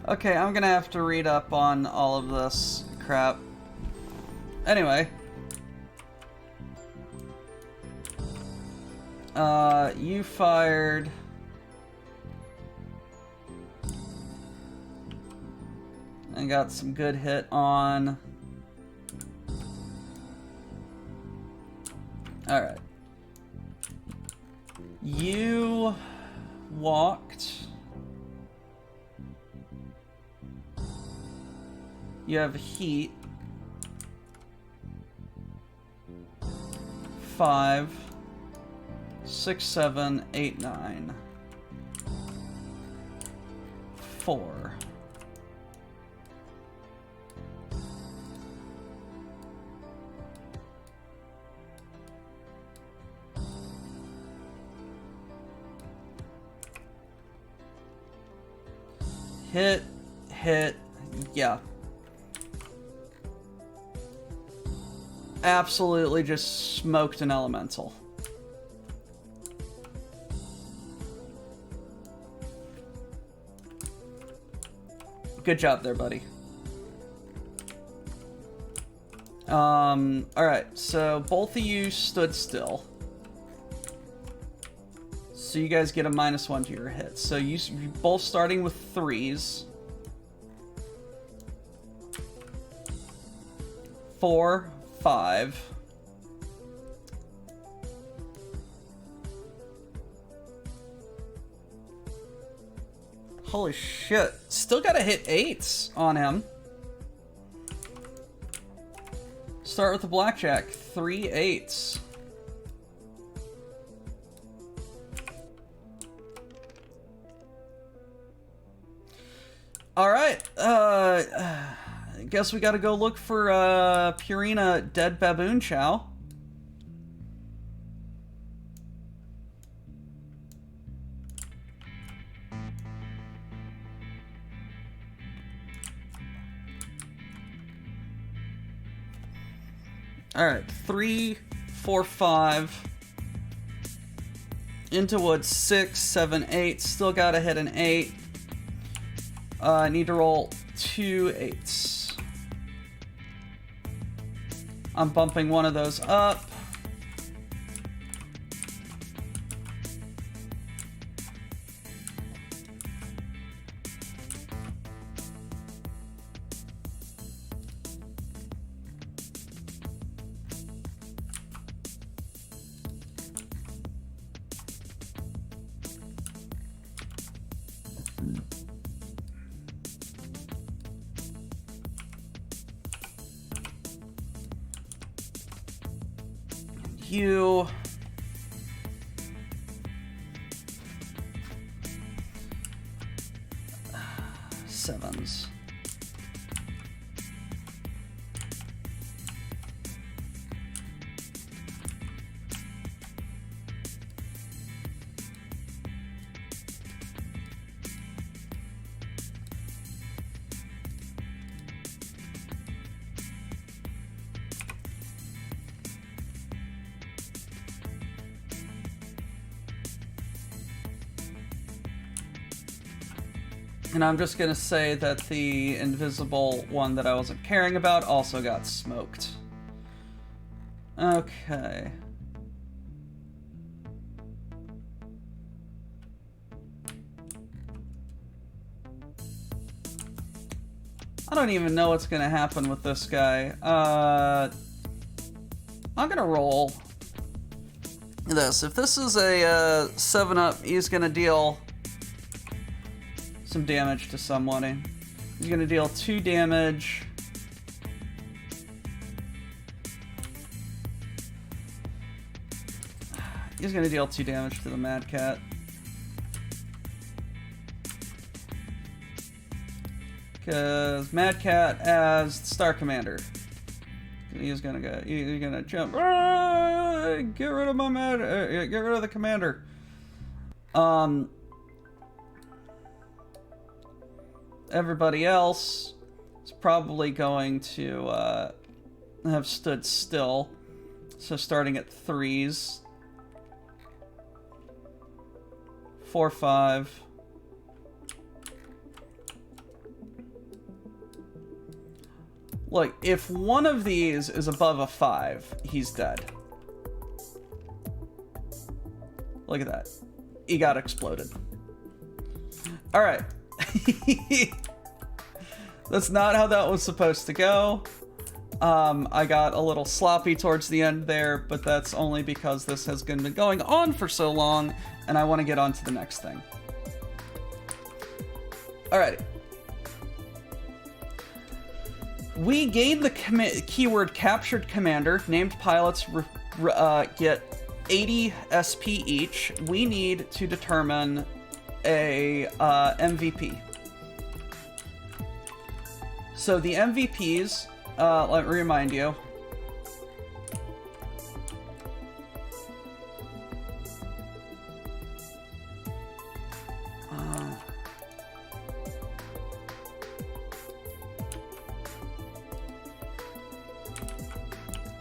Okay, I'm gonna have to read up on all of this crap. Anyway. You fired... and got some good hit on... Alright. You walked... You have heat. 5, 6, 7, 8, 9. 4. Hit, yeah. Absolutely just smoked an elemental. Good job there, buddy. Alright, so both of you stood still. So you guys get a -1 to your hits. So you're both starting with 3s. 4, 5. Holy shit. Still gotta hit 8s on him. Start with the blackjack. 3 8s. Alright, I guess we gotta go look for Purina dead baboon chow. Alright, 3, 4, 5. Into wood, 6, 7, 8. Still gotta hit an 8. I need to roll 2 8s. I'm bumping one of those up. You sevens. And I'm just gonna say that the invisible one that I wasn't caring about also got smoked. Okay. I don't even know what's gonna happen with this guy. I'm gonna roll this. If this is a 7-up, he's gonna deal some damage to somebody. He's gonna deal 2 damage. He's gonna deal 2 damage to the Mad Cat. Because Mad Cat as Star Commander. He's gonna jump. Ah, get rid of my get rid of the commander. Everybody else is probably going to have stood still. So starting at 3s. 4, 5. Look, if one of these is above a 5, he's dead. Look at that. He got exploded. Alright. That's not how that was supposed to go. I got a little sloppy towards the end there, but that's only because this has been going on for so long, and I want to get on to the next thing. Alright. We gained the keyword captured commander. Named pilots get 80 SP each. We need to determine a MVP. So the MVPs, let me remind you.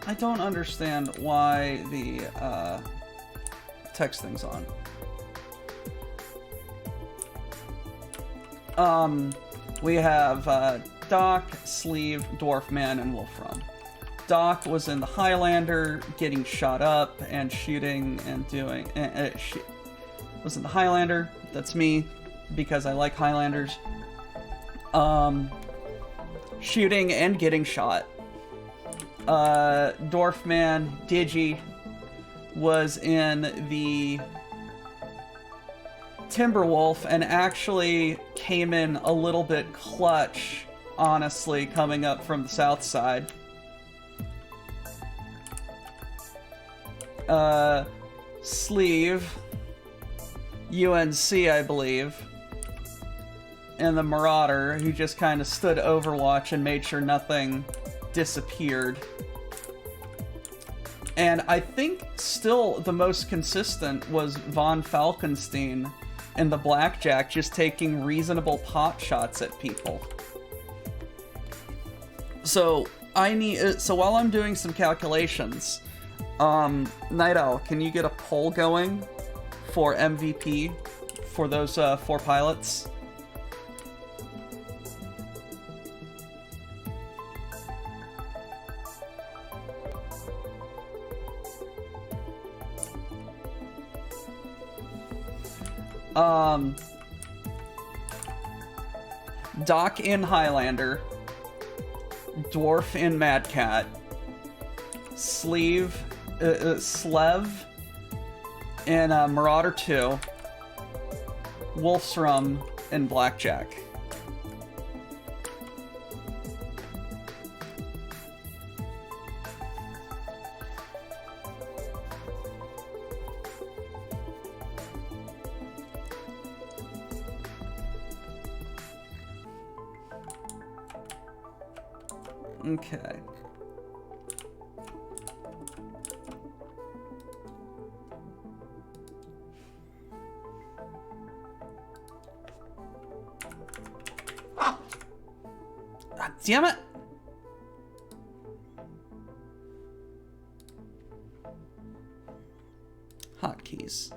I don't understand why the text thing's on. We have Doc, Sleeve, Dwarfman, and Wolfram. Doc was in the Highlander, getting shot up and shooting and doing. Was in the Highlander. That's me, because I like Highlanders. Shooting and getting shot. Dwarfman, Digi, was in the Timberwolf and actually came in a little bit clutch, honestly, coming up from the south side. Sleeve, UNC, I believe, and the Marauder, who just kind of stood Overwatch and made sure nothing disappeared. And I think still the most consistent was Von Falkenstein in the Blackjack, just taking reasonable pot shots at people. So while I'm doing some calculations, Night Owl, can you get a poll going for MVP for those 4 pilots? Doc in Highlander, Dwarf in Mad Cat, Sleeve, Slev in Marauder 2, Wolfram in Blackjack. Okay. God damn it! Hotkeys.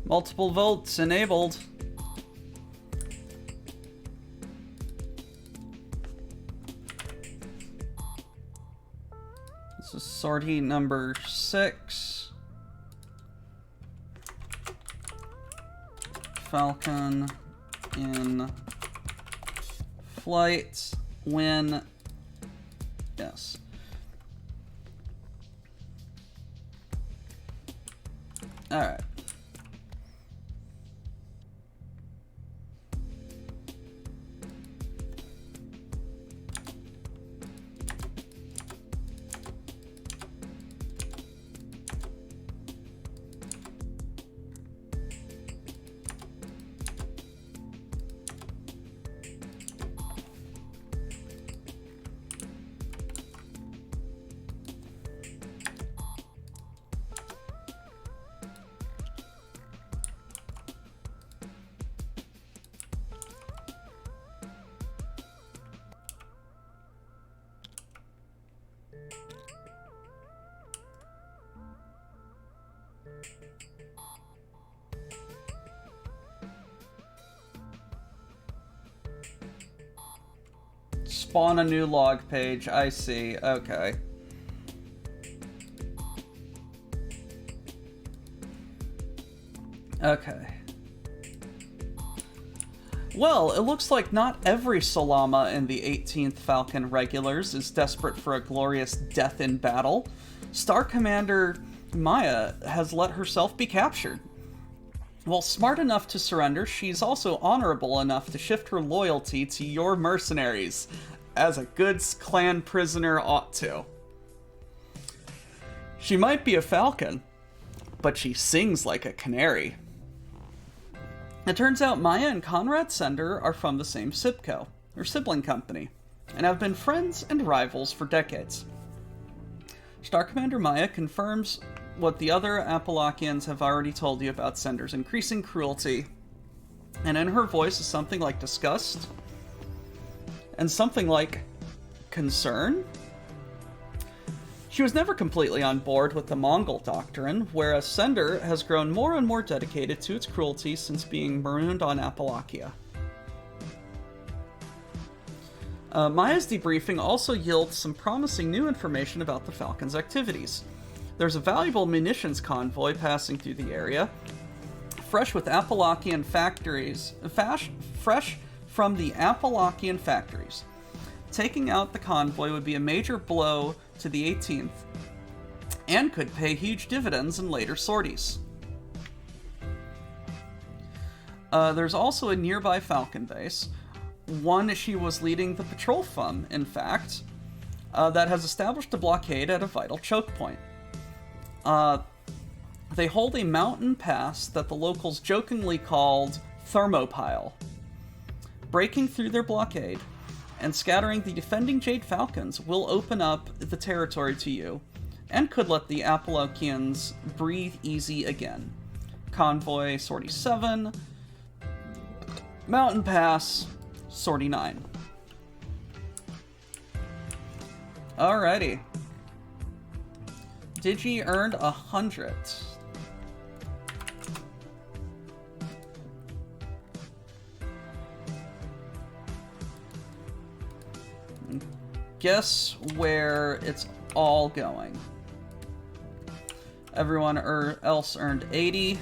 Multiple votes enabled. This is sortie number 6. Falcon in flight. Win. Yes. All right. Spawn a new log page. I see. Okay. Okay. Well, it looks like not every Salama in the 18th Falcon Regulars is desperate for a glorious death in battle. Star Commander Maya has let herself be captured. While smart enough to surrender, she's also honorable enough to shift her loyalty to your mercenaries, as a good clan prisoner ought to. She might be a falcon, but she sings like a canary. It turns out Maya and Conrad Sender are from the same SIBCO, or sibling company, and have been friends and rivals for decades. Star Commander Maya confirms what the other Apalachians have already told you about Sender's increasing cruelty, and in her voice is something like disgust, and something like concern. She was never completely on board with the Mongol doctrine, whereas Sender has grown more and more dedicated to its cruelty since being marooned on Appalachia. Maya's debriefing also yields some promising new information about the Falcon's activities. There's a valuable munitions convoy passing through the area, fresh with Appalachian factories, fresh from the Appalachian factories. Taking out the convoy would be a major blow to the 18th, and could pay huge dividends in later sorties. There's also a nearby Falcon base, one she was leading the patrol from, in fact, that has established a blockade at a vital choke point. They hold a mountain pass that the locals jokingly called Thermopile. Breaking through their blockade and scattering the defending Jade Falcons will open up the territory to you, and could let the Appalachians breathe easy again. Convoy Sortie 7, Mountain Pass, Sortie 9. Alrighty. Digi earned 100. Guess where it's all going. Everyone else earned 80.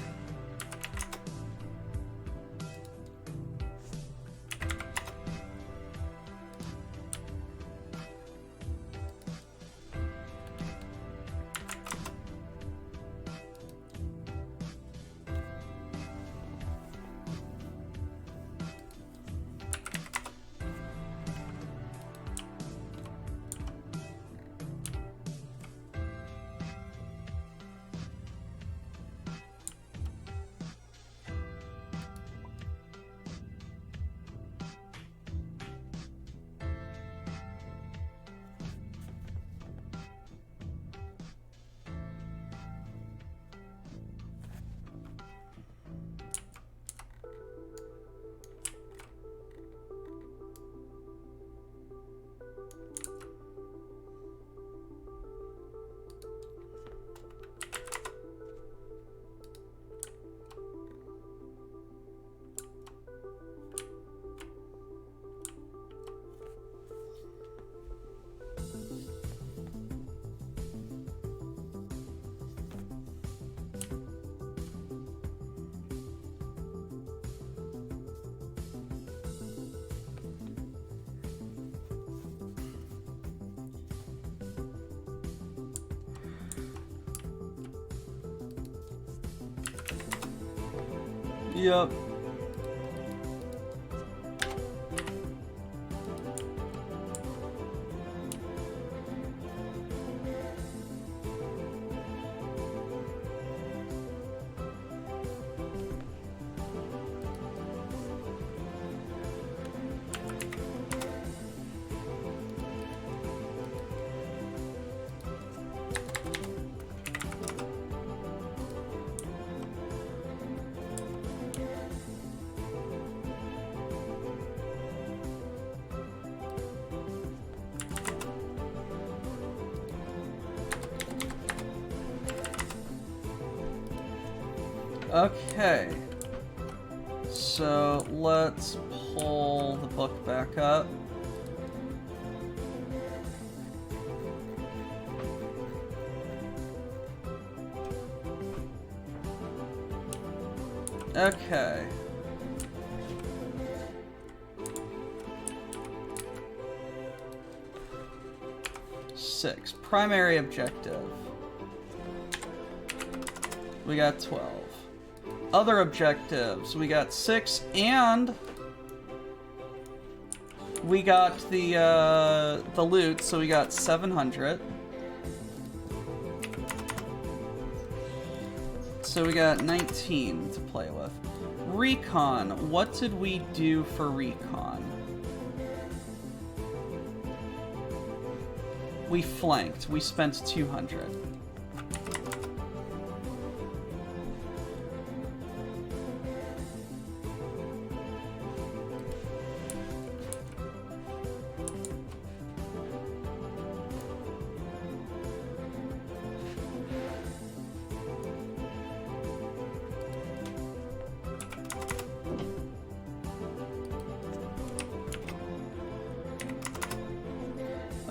Yep. Okay. So let's pull the book back up. Okay. Six. Primary objective. We got 12. Other objectives. We got 6 and we got the loot, so we got 700. So we got 19 to play with. Recon. What did we do for recon? We flanked. We spent 200.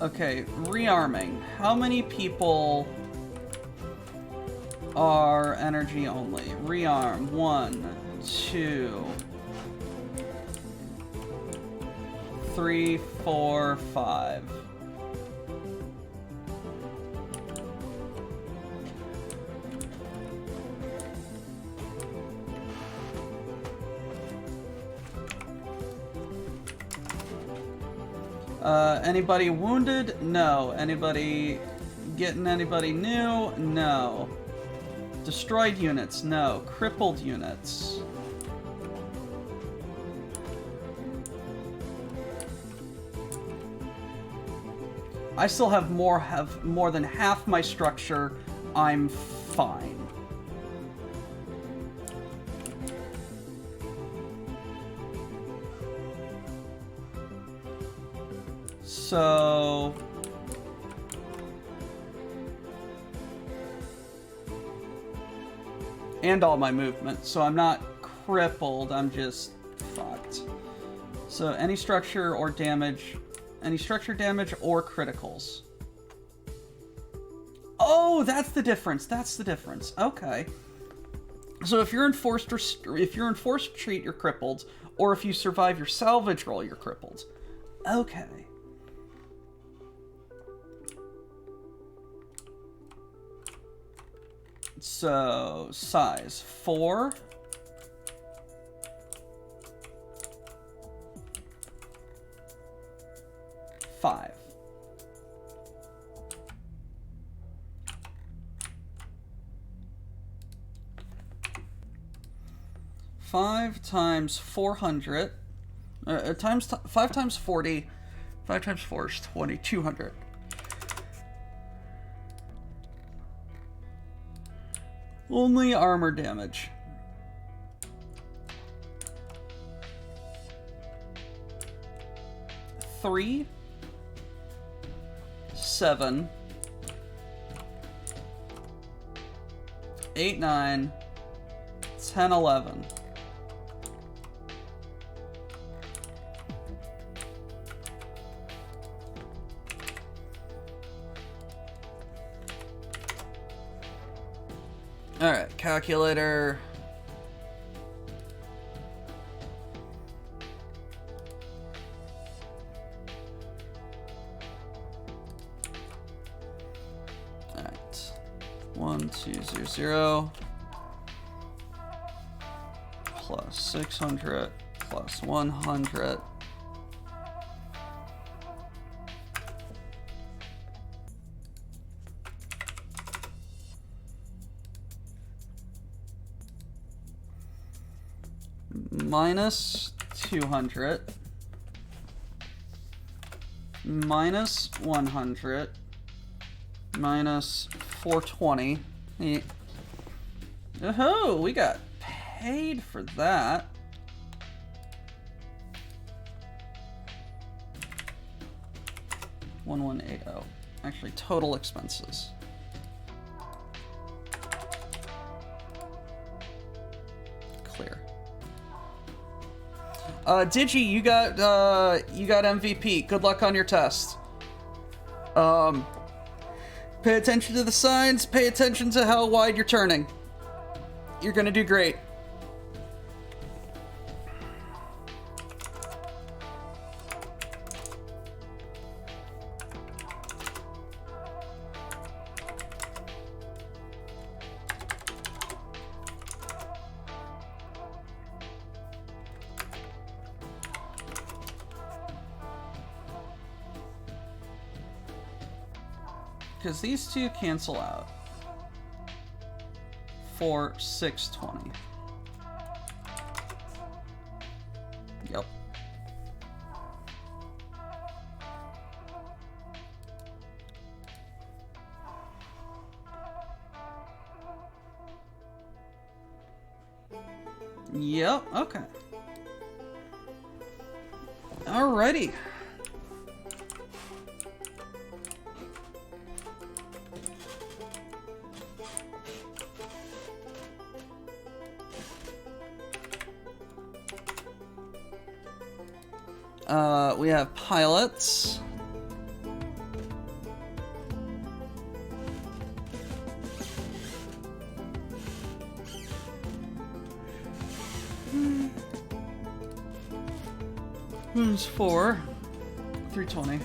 Okay, rearming. How many people are energy only? Rearm. 1, 2, 3, 4, 5. Anybody wounded? No. Anybody getting anybody new? No. Destroyed units? No. Crippled units? I still have more than half my structure. I'm fine. So and all my movement, so I'm not crippled, I'm just fucked. So any structure or damage, any structure damage or criticals. Oh, that's the difference. That's the difference. Okay. So if you're in forced retreat, you're crippled, or if you survive your salvage roll, you're crippled. Okay. So, size 4. Five. Five times 400. Five times 40. 5 times 4 is 20. 200. Only armor damage. Three, 7, 8, 9, 10, 11. All right, calculator. All right, 1200 plus 600 plus 100. Minus 200, minus 100, minus 420. Oh, we got paid for that. $1180. Actually, total expenses. clear. Digi, you got MVP. Good luck on your test. Pay attention to the signs. Pay attention to how wide you're turning. You're gonna do great. Because these two cancel out for 620. Yep. Yep, okay. Alrighty. We have pilots. Who's 4? 320.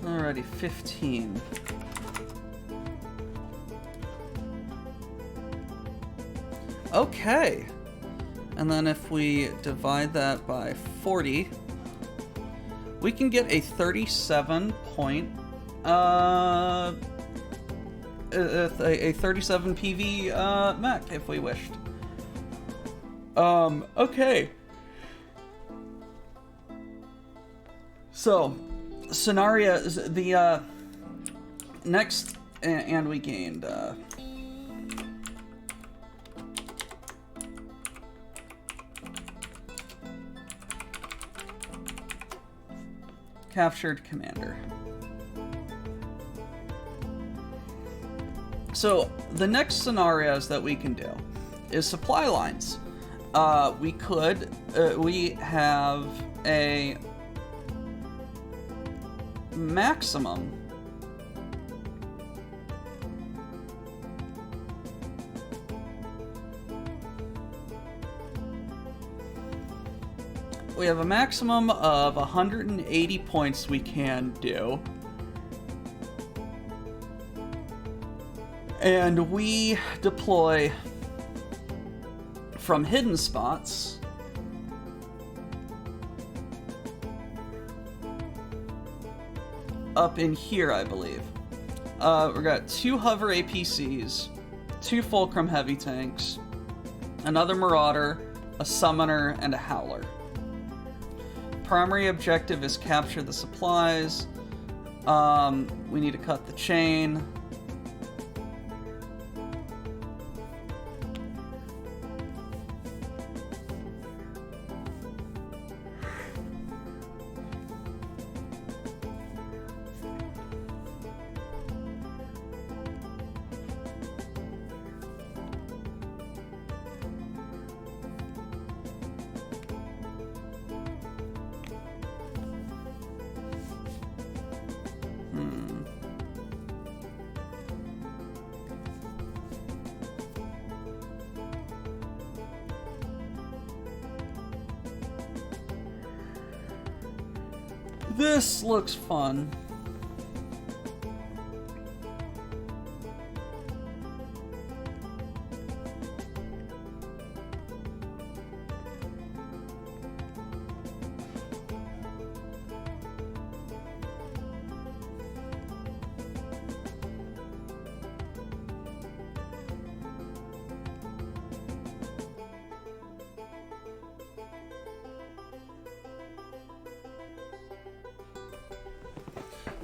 Alrighty, 15. Okay. And then if we divide that by 40, we can get a 37 point, a 37 PV mech if we wished. Okay. So, scenarios, the next, and we gained captured commander. So the next scenarios that we can do is supply lines. We have a maximum of 180 points we can do, and we deploy from hidden spots up in here, I believe. We got 2 hover APCs, 2 fulcrum heavy tanks, another marauder, a summoner, and a howler. Primary objective is capture the supplies. We need to cut the chain. This looks fun.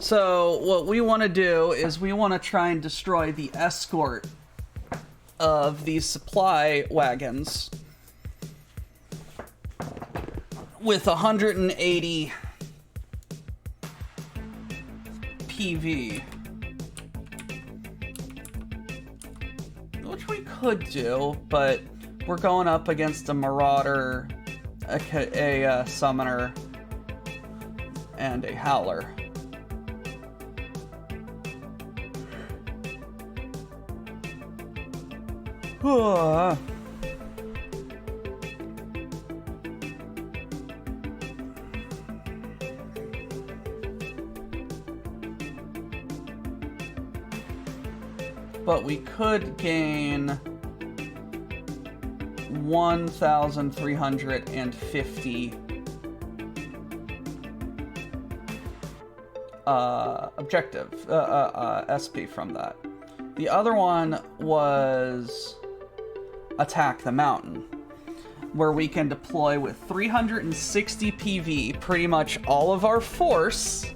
So what we want to do is we want to try and destroy the escort of these supply wagons with 180 PV. Which we could do, but we're going up against a marauder, a summoner, and a howler. But we could gain 1,350 objective SP from that. The other one was Attack the Mountain, where we can deploy with 360 PV pretty much all of our force.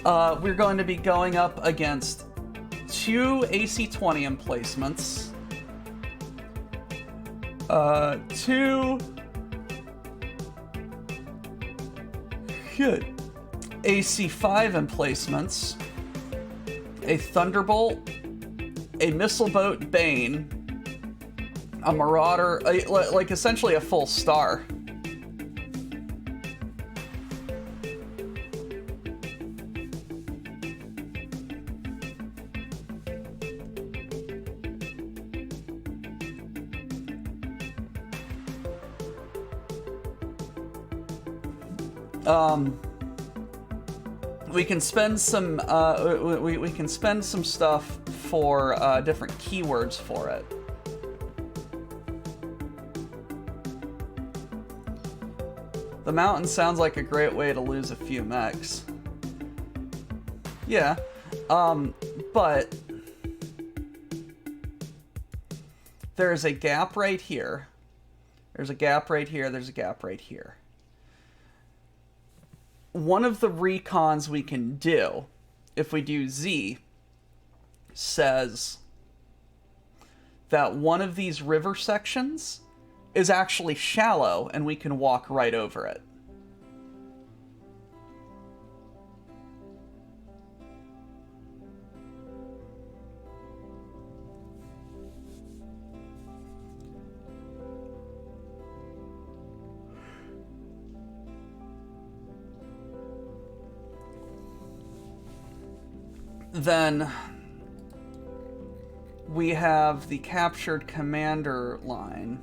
We're going to be going up against 2 AC-20 emplacements, 2 AC-5 emplacements, a Thunderbolt, a Missile Boat Bane, a Marauder, like essentially a full star. We can spend some we can spend some stuff for different keywords for it. The mountain sounds like a great way to lose a few mechs. Yeah, but there's a gap right here. There's a gap right here. There's a gap right here. One of the recons we can do, if we do Z, says that one of these river sections is actually shallow and we can walk right over it. Then we have the captured commander line.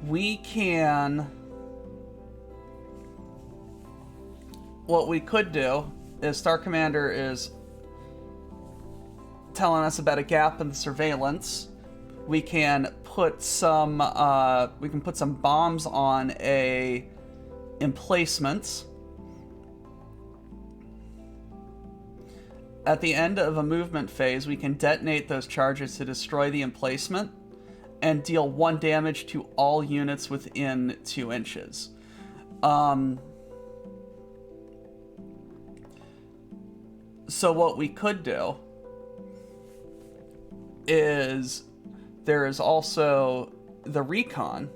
We can... What we could do is Star Commander is telling us about a gap in the surveillance. We can put some bombs on a emplacement. At the end of a movement phase, we can detonate those charges to destroy the emplacement and deal 1 damage to all units within 2 inches. So what we could do is there is also the recon,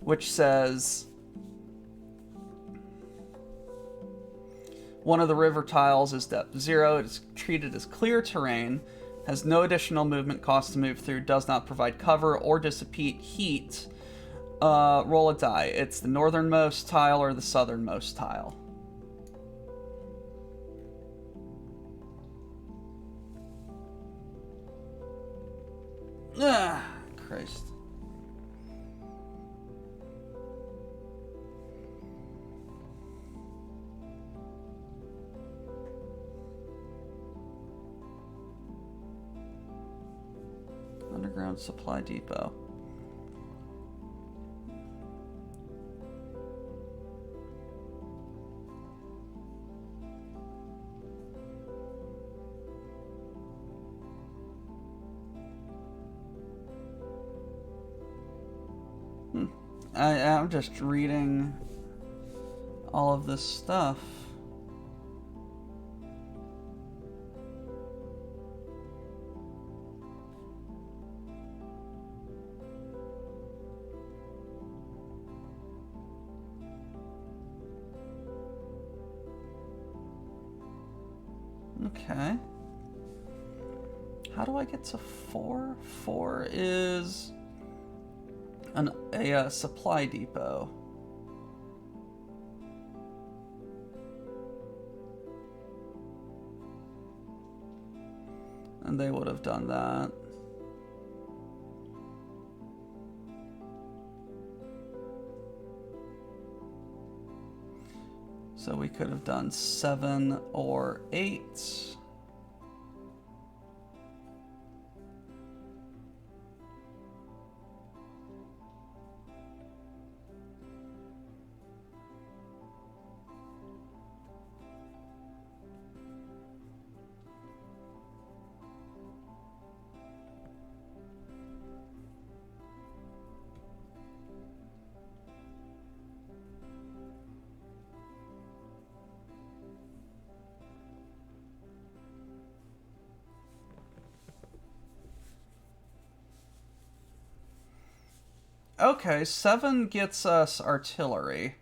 which says one of the river tiles is depth 0. It is treated as clear terrain, has no additional movement cost to move through, does not provide cover or dissipate heat. Roll a die. It's the northernmost tile or the southernmost tile. Ah, Christ. underground supply depot. I'm just reading all of this stuff. Okay. How do I get to 4? 4 is a supply depot. And they would have done that. So we could have done 7 or 8. Okay, 7 gets us artillery.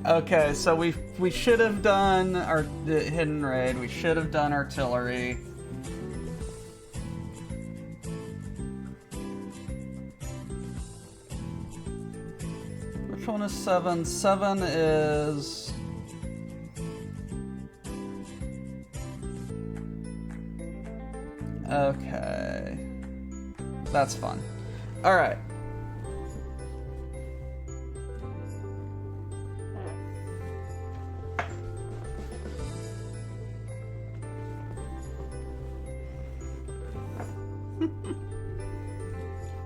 Okay, so we should have done our hidden raid. We should have done artillery. Which one is 7? 7 is... Okay. That's fun. Alright.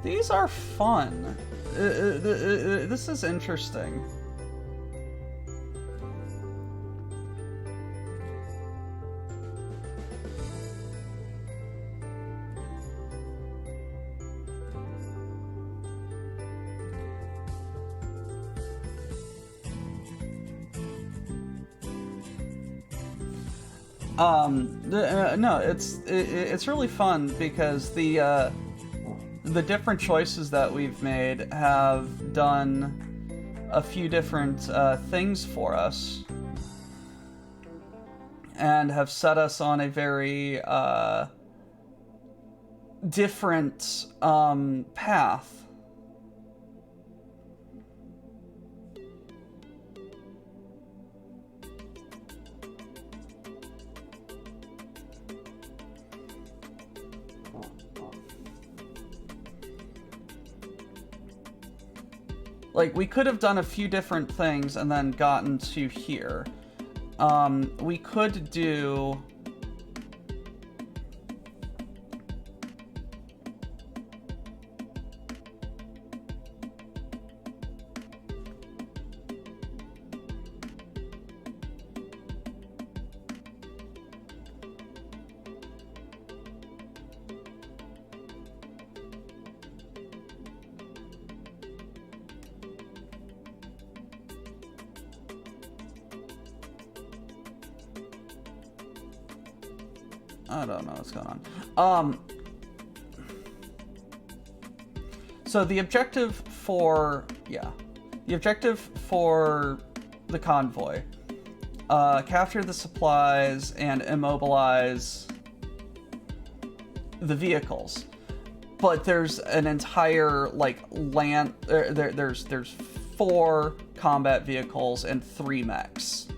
These are fun. This is interesting. No, it's really fun because the different choices that we've made have done a few different things for us and have set us on a very different path. Like, we could have done a few different things and then gotten to here. We could do... I don't know what's going on. So the objective for... Yeah. The objective for the convoy. Capture the supplies and immobilize the vehicles. But there's an entire, like, land... There's 4 combat vehicles and 3 mechs.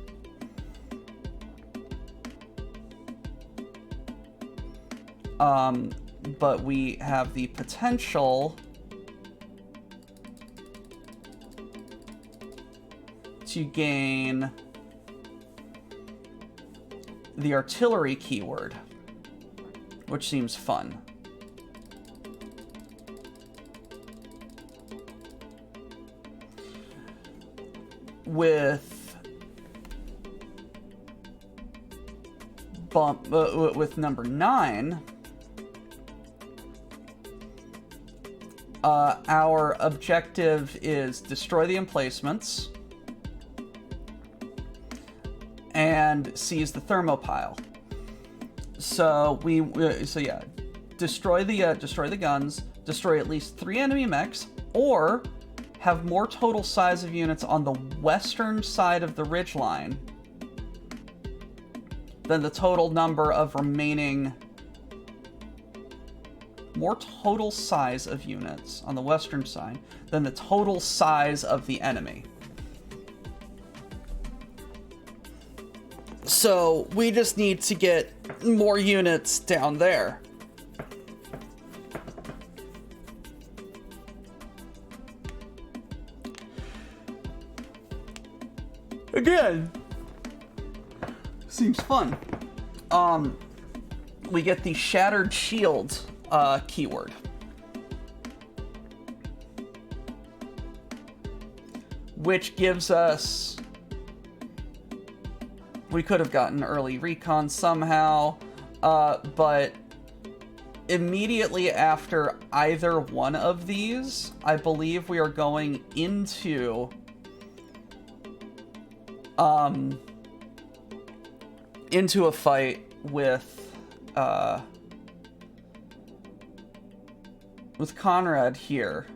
But we have the potential to gain the artillery keyword, which seems fun. With number 9, our objective is destroy the emplacements and seize the thermopile. So yeah, destroy the guns, destroy at least 3 enemy mechs, or have more total size of units on the western side of the ridgeline than the total number of remaining... More total size of units on the western side than the total size of the enemy. So we just need to get more units down there. Again, seems fun. We get the Shattered Shield keyword. Which gives us... We could have gotten early recon somehow, but immediately after either one of these, I believe we are going into a fight with Conrad here.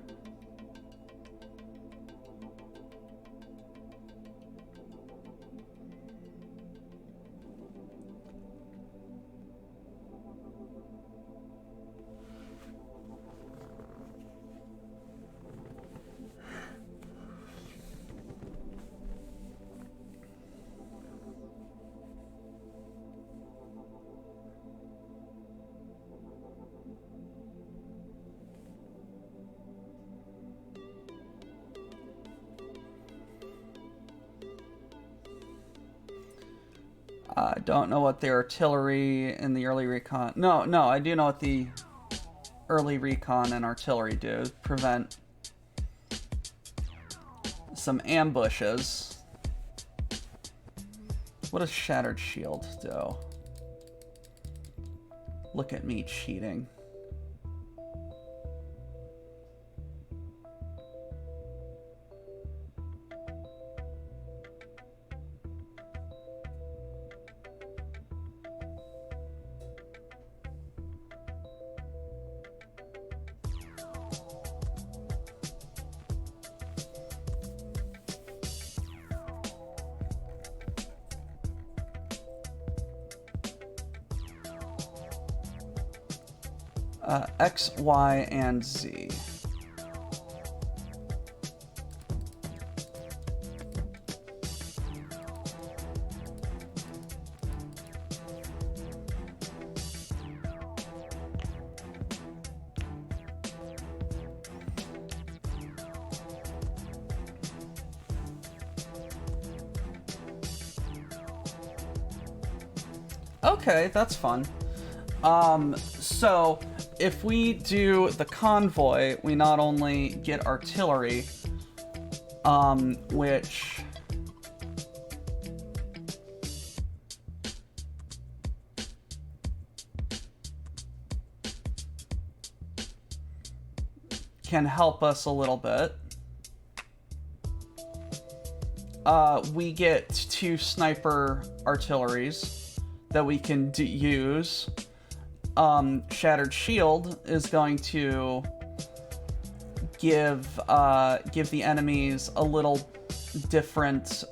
I don't know what the artillery and the early recon... No, I do know what the early recon and artillery do. Prevent some ambushes. What does Shattered Shield do? Look at me cheating. X, Y, and Z. Okay, that's fun. So if we do the convoy, we not only get artillery, which can help us a little bit. We get 2 sniper artilleries that we can use. Shattered Shield is going to give the enemies a little different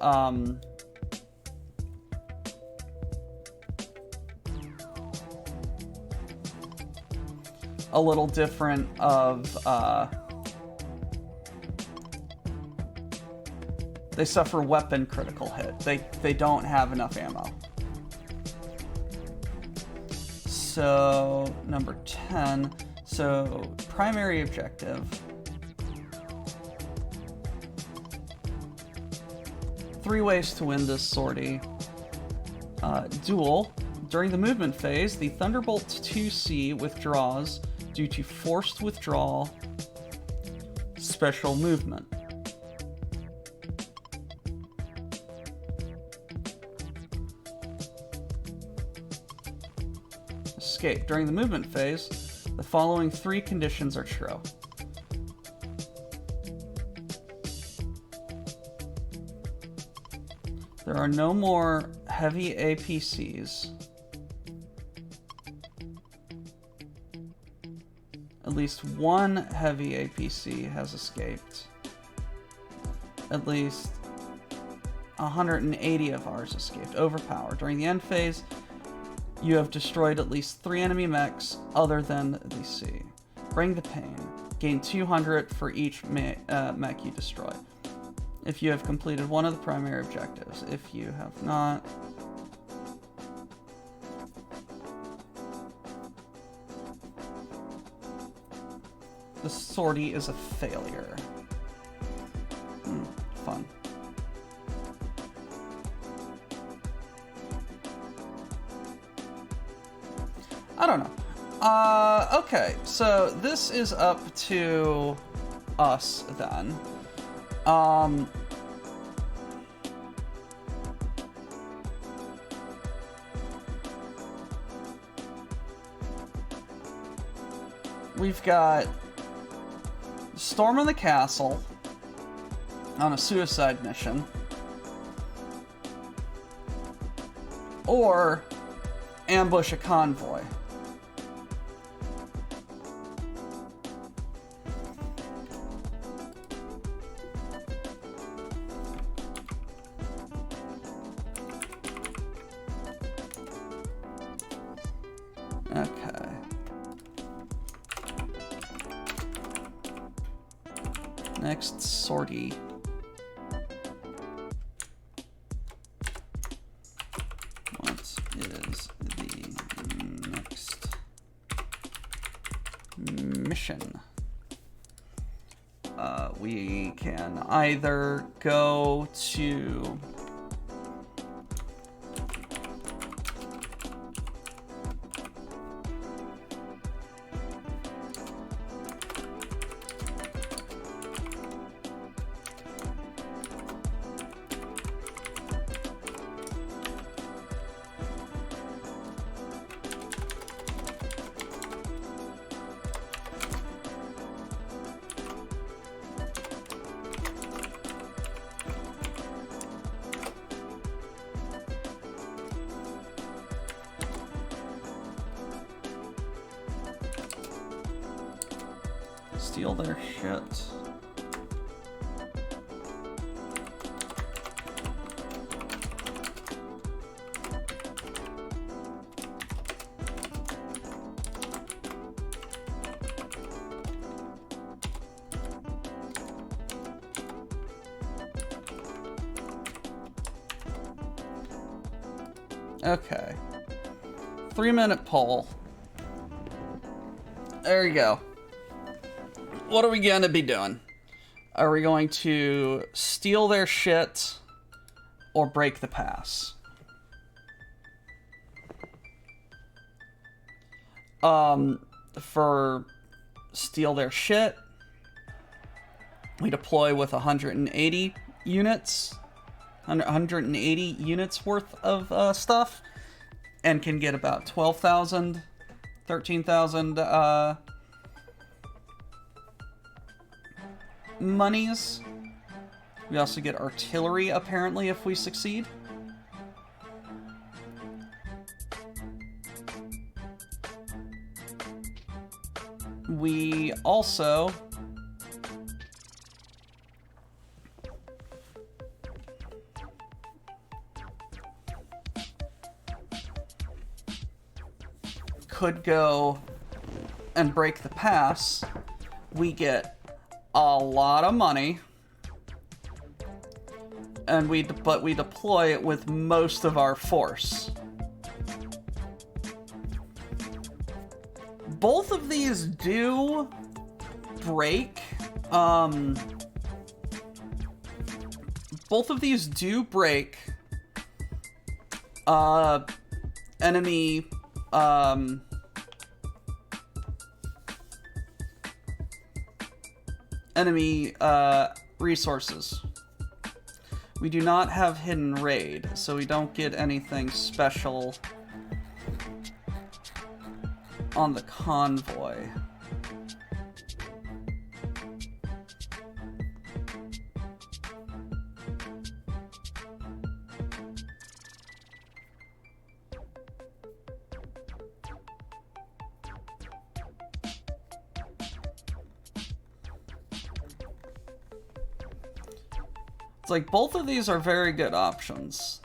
they suffer weapon critical hit. They don't have enough ammo. So, number 10. So, primary objective. 3 ways to win this sortie. Duel. During the movement phase, the Thunderbolt 2C withdraws due to forced withdrawal, special movement. Escape. During the movement phase, the following 3 conditions are true. There are no more heavy APCs. At least 1 heavy APC has escaped. At least 180 of ours escaped. Overpowered. During the end phase, you have destroyed at least 3 enemy mechs other than the C. Bring the pain. Gain 200 for each mech you destroy. If you have completed one of the primary objectives. If you have not... The sortie is a failure. Fun. I don't know. Okay, so this is up to us then. We've got storm on the castle on a suicide mission, or ambush a convoy. Okay. Next sortie. What is the next mission? We can either go to steal their shit. Okay. 3-minute poll. There you go. What are we going to be doing? Are we going to steal their shit or break the pass? for steal their shit. We deploy with 180 units, 180 units worth of stuff, and can get about 12,000, 13,000 monies. We also get artillery, apparently, if we succeed. We also could go and break the pass. We get a lot of money, and we deploy it with most of our force. Both of these do break. Both of these do break enemy enemy resources. We do not have hidden raid, so we don't get anything special on the convoy. It's like both of these are very good options.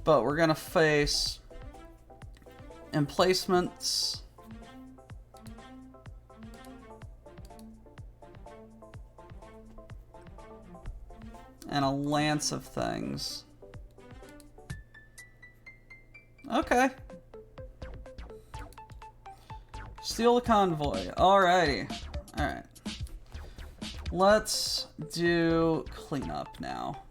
But we're gonna face emplacements, and a lance of things. Okay. Steal the convoy. Alrighty. Alright. Let's do cleanup now.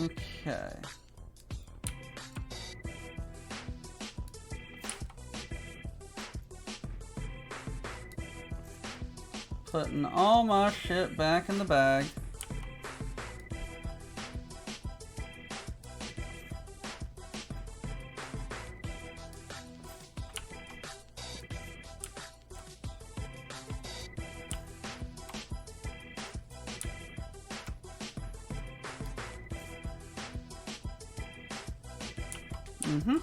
Okay. Putting all my shit back in the bag. Mm-hmm.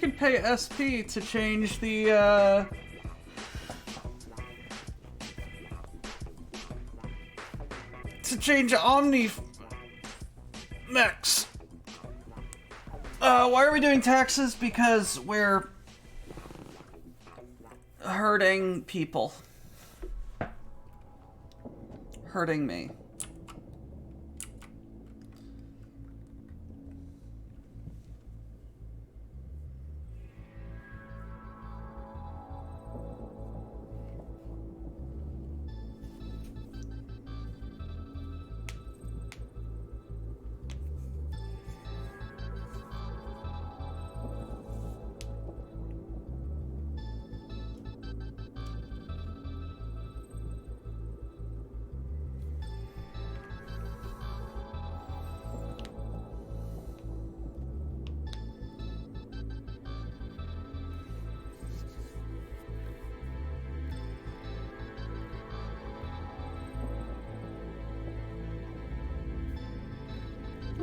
can pay SP to change the, to change Omni mechs. Why are we doing taxes? Because we're hurting people. Hurting me.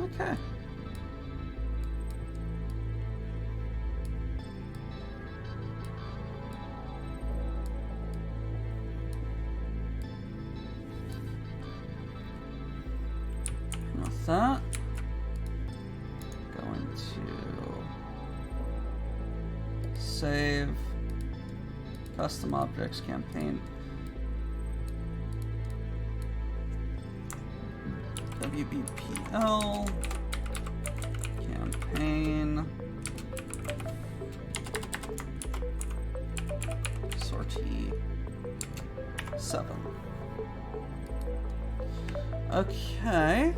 Okay. With that, going to save custom objects campaign. WBPL campaign sortie 7. Okay.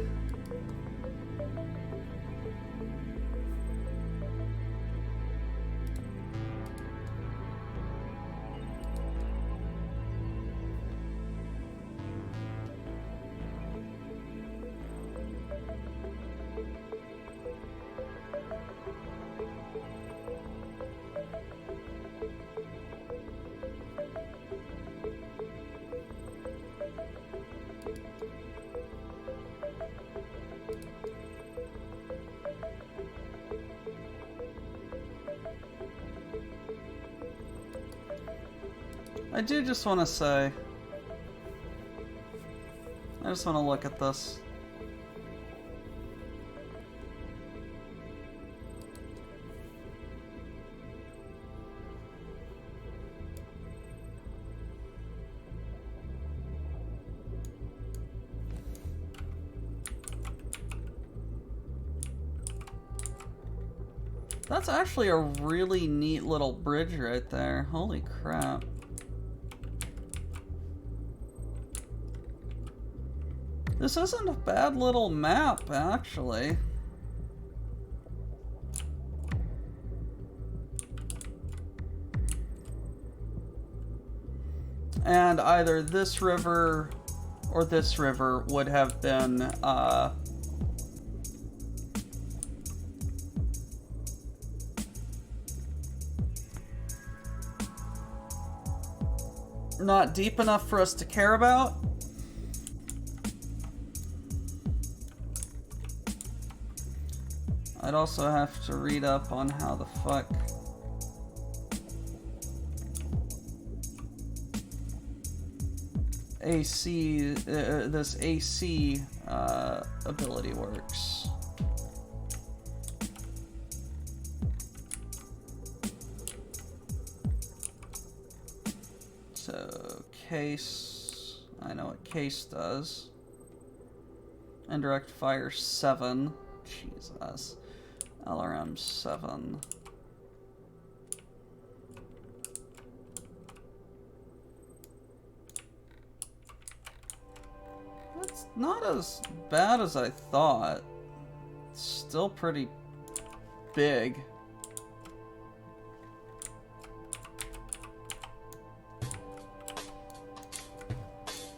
I do just want to say, I just want to look at this. That's actually a really neat little bridge right there. Holy crap. This isn't a bad little map, actually. And either this river or this river would have been, not deep enough for us to care about. I'd also have to read up on how the fuck this AC ability works. So case, I know what case does. Indirect fire 7. Jesus. LRM 7. That's not as bad as I thought. It's still pretty big.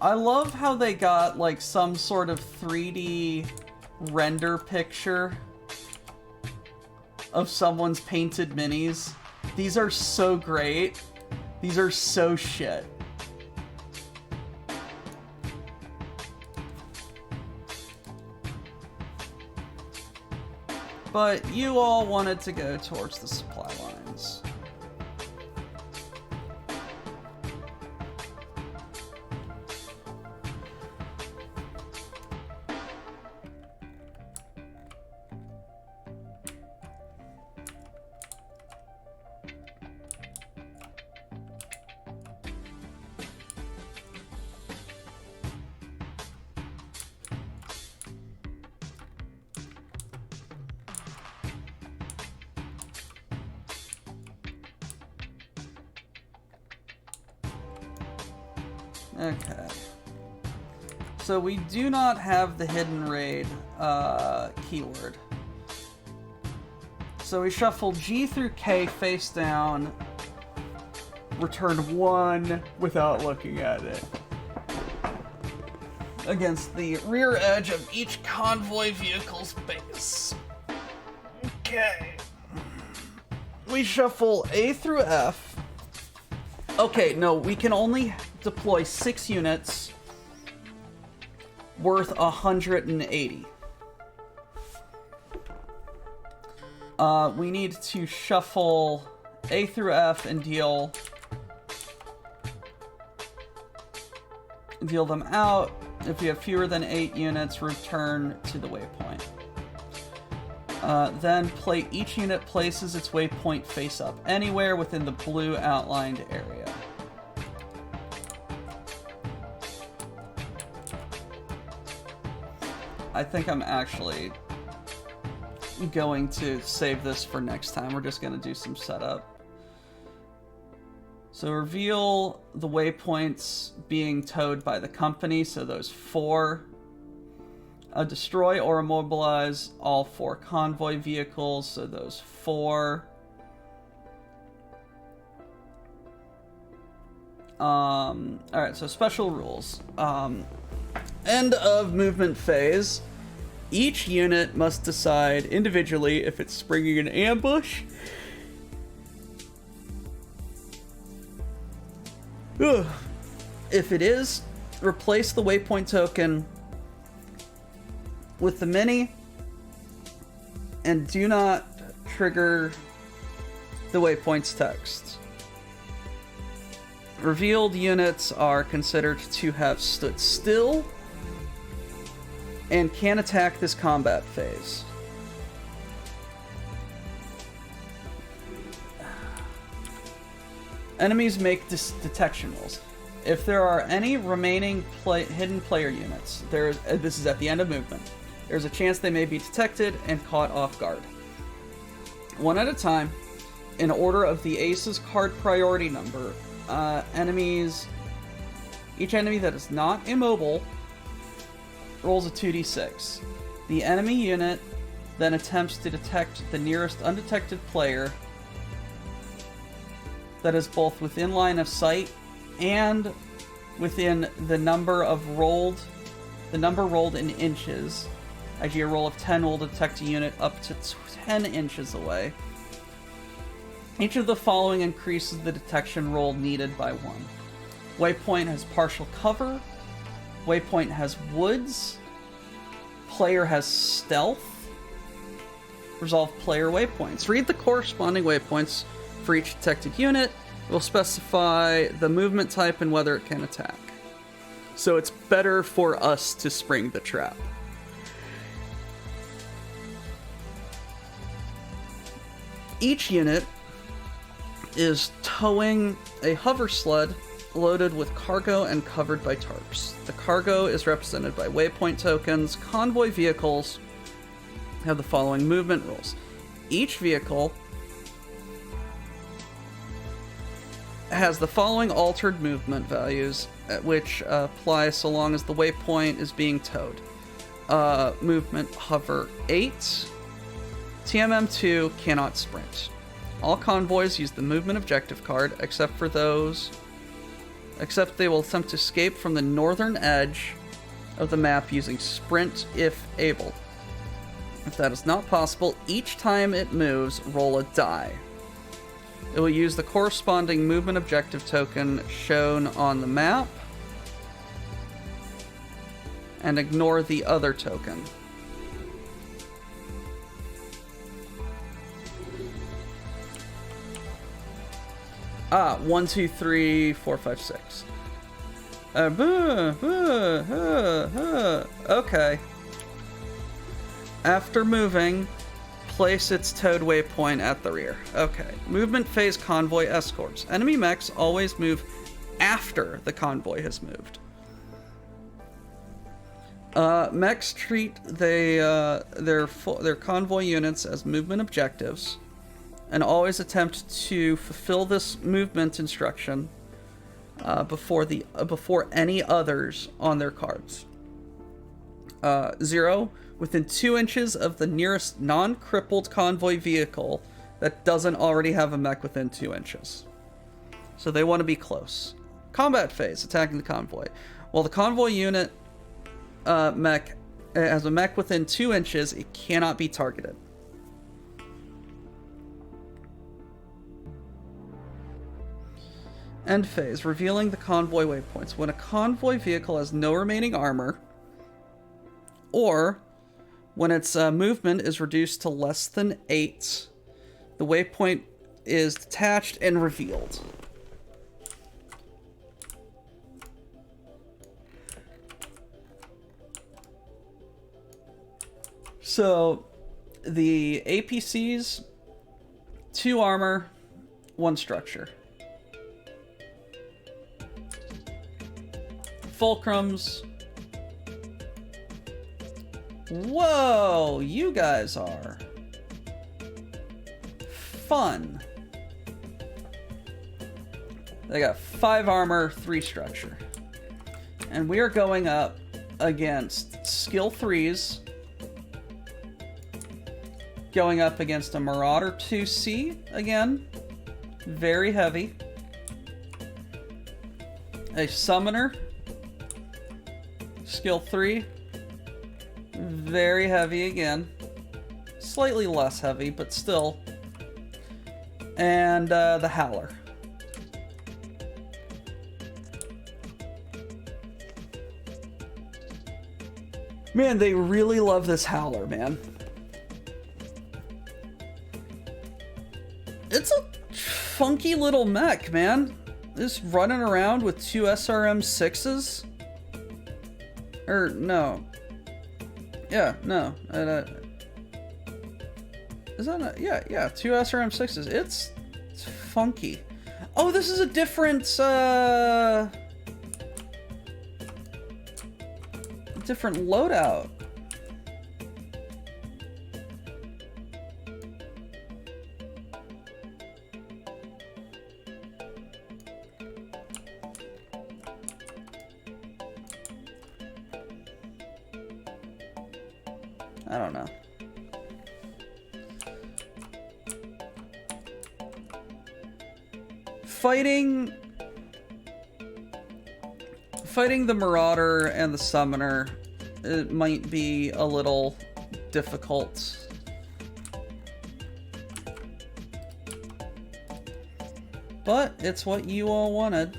I love how they got like some sort of 3D render picture of someone's painted minis. These are so great. These are so shit. but you all wanted to go towards the supply lines. Okay. So we do not have the hidden raid keyword. So we shuffle G through K face down, return 1 without looking at it, against the rear edge of each convoy vehicle's base. Okay. We shuffle A through F. Okay, no, we can only deploy 6 units worth 180. We need to shuffle A through F and deal them out. If we have fewer than 8 units, return to the waypoint. Then each unit places its waypoint face up anywhere within the blue outlined area. I think I'm actually going to save this for next time. We're just going to do some setup. So reveal the waypoints being towed by the company, so those 4. Destroy or immobilize all 4 convoy vehicles, so those 4. Alright, so special rules. End of movement phase. Each unit must decide individually if it's springing an ambush. Ugh. If it is, replace the waypoint token with the mini and do not trigger the waypoint's text. Revealed units are considered to have stood still and can attack this combat phase. Enemies make detection rolls. If there are any remaining hidden player units, this is at the end of movement, there's a chance they may be detected and caught off guard. One at a time, in order of the ACES card priority number, each enemy that is not immobile rolls a 2d6. The enemy unit then attempts to detect the nearest undetected player that is both within line of sight and within the number rolled in inches. i.e. a roll of 10 will detect a unit up to 10 inches away. Each of the following increases the detection roll needed by 1. Waypoint has partial cover. Waypoint has woods. Player has stealth. Resolve player waypoints. Read the corresponding waypoints for each detected unit. It will specify the movement type and whether it can attack. So it's better for us to spring the trap. Each unit is towing a hover sled loaded with cargo and covered by tarps. The cargo is represented by waypoint tokens. Convoy vehicles have the following movement rules. Each vehicle has the following altered movement values, which apply so long as the waypoint is being towed. Movement hover 8. TMM2 cannot sprint. All convoys use the movement objective card, except they will attempt to escape from the northern edge of the map using sprint if able. If that is not possible, each time it moves, roll a die. It will use the corresponding movement objective token shown on the map and ignore the other token. 1, 2, 3, 4, 5, 6. Okay. After moving, place its towed waypoint at the rear. Okay. Movement phase convoy escorts. Enemy mechs always move after the convoy has moved. Mechs treat their convoy units as movement objectives, and always attempt to fulfill this movement instruction before any others on their cards. 0, within 2 inches of the nearest non-crippled convoy vehicle that doesn't already have a mech within 2 inches. So they want to be close. Combat phase, attacking the convoy. While the convoy unit mech has a mech within 2 inches, it cannot be targeted. End phase, revealing the convoy waypoints. When a convoy vehicle has no remaining armor, or when its movement is reduced to less than 8, the waypoint is detached and revealed. So, the APCs, 2 armor, 1 structure. Fulcrums. Whoa, you guys are fun. They got 5 armor, 3 structure. And we are going up against skill 3s. Going up against a Marauder 2C again. Very heavy. A Summoner. Skill 3. Very heavy again. Slightly less heavy, but still. And the Howler. Man, they really love this Howler, man. It's a funky little mech, man. Just running around with 2 SRM-6s. Or, no. Yeah, no. Is that a... Yeah, 2 SRM-6s. It's funky. Oh, this is a different, different loadout. I don't know. Fighting the Marauder and the Summoner, it might be a little difficult. But it's what you all wanted.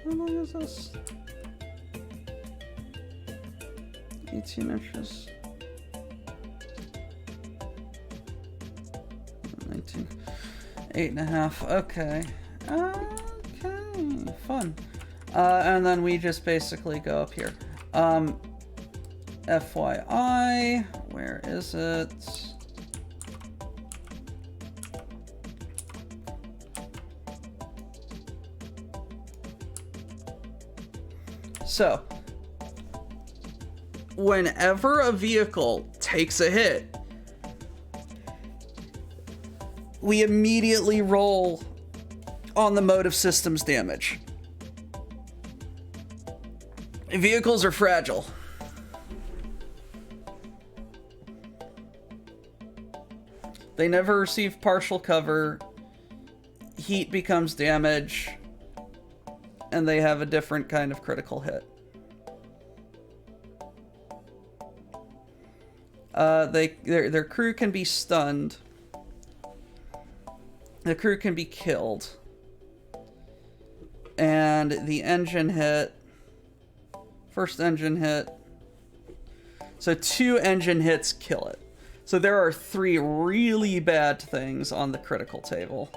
How long is this? 18 inches. 19. 8.5. Okay. Okay. Fun. And then we just basically go up here. FYI. Where is it? So, whenever a vehicle takes a hit, we immediately roll on the motive systems damage. Vehicles are fragile. They never receive partial cover. Heat becomes damage. And they have a different kind of critical hit. Their crew can be stunned. The crew can be killed. And the engine hit. First engine hit. So 2 engine hits kill it. So there are 3 really bad things on the critical table.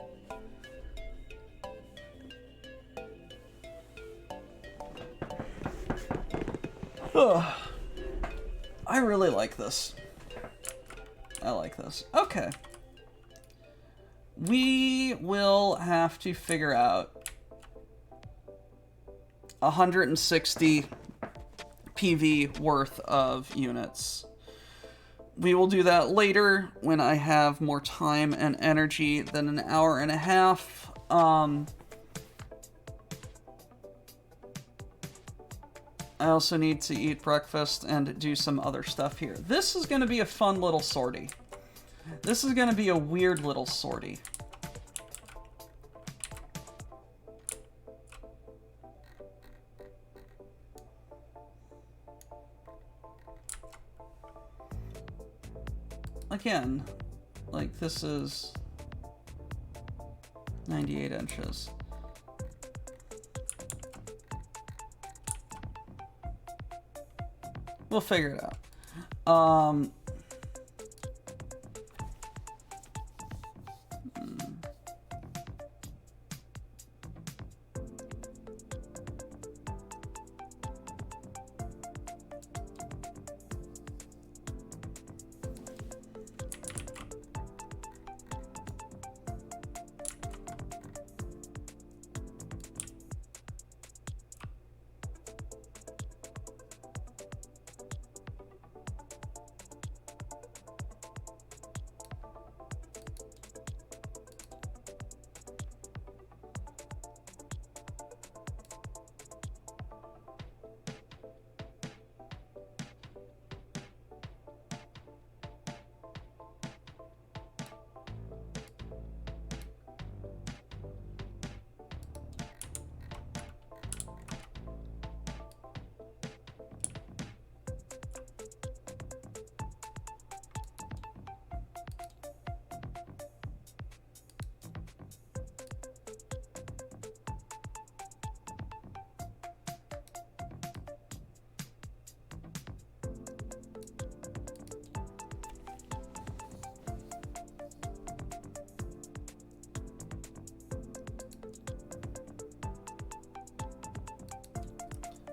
Ugh. I really like this. I like this. Okay. We will have to figure out 160 PV worth of units. We will do that later when I have more time and energy than an hour and a half. I also need to eat breakfast and do some other stuff here. This is going to be a fun little sortie. This is going to be a weird little sortie. Again, like this is 98 inches. We'll figure it out.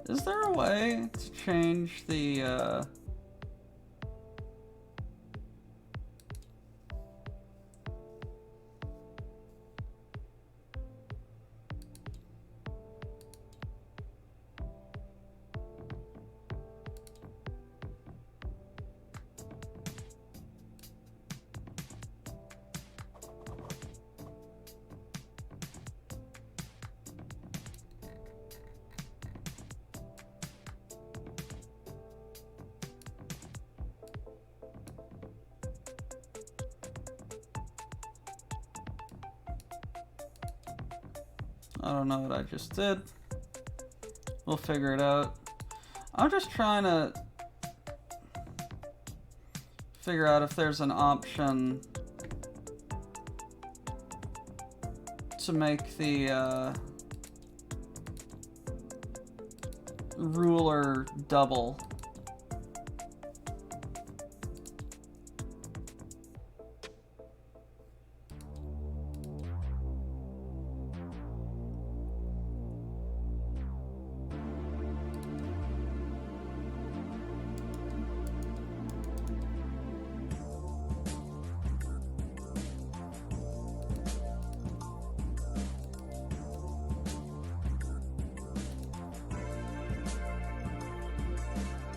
Is there a way to change the, I don't know what I just did. We'll figure it out. I'm just trying to figure out if there's an option to make the ruler double.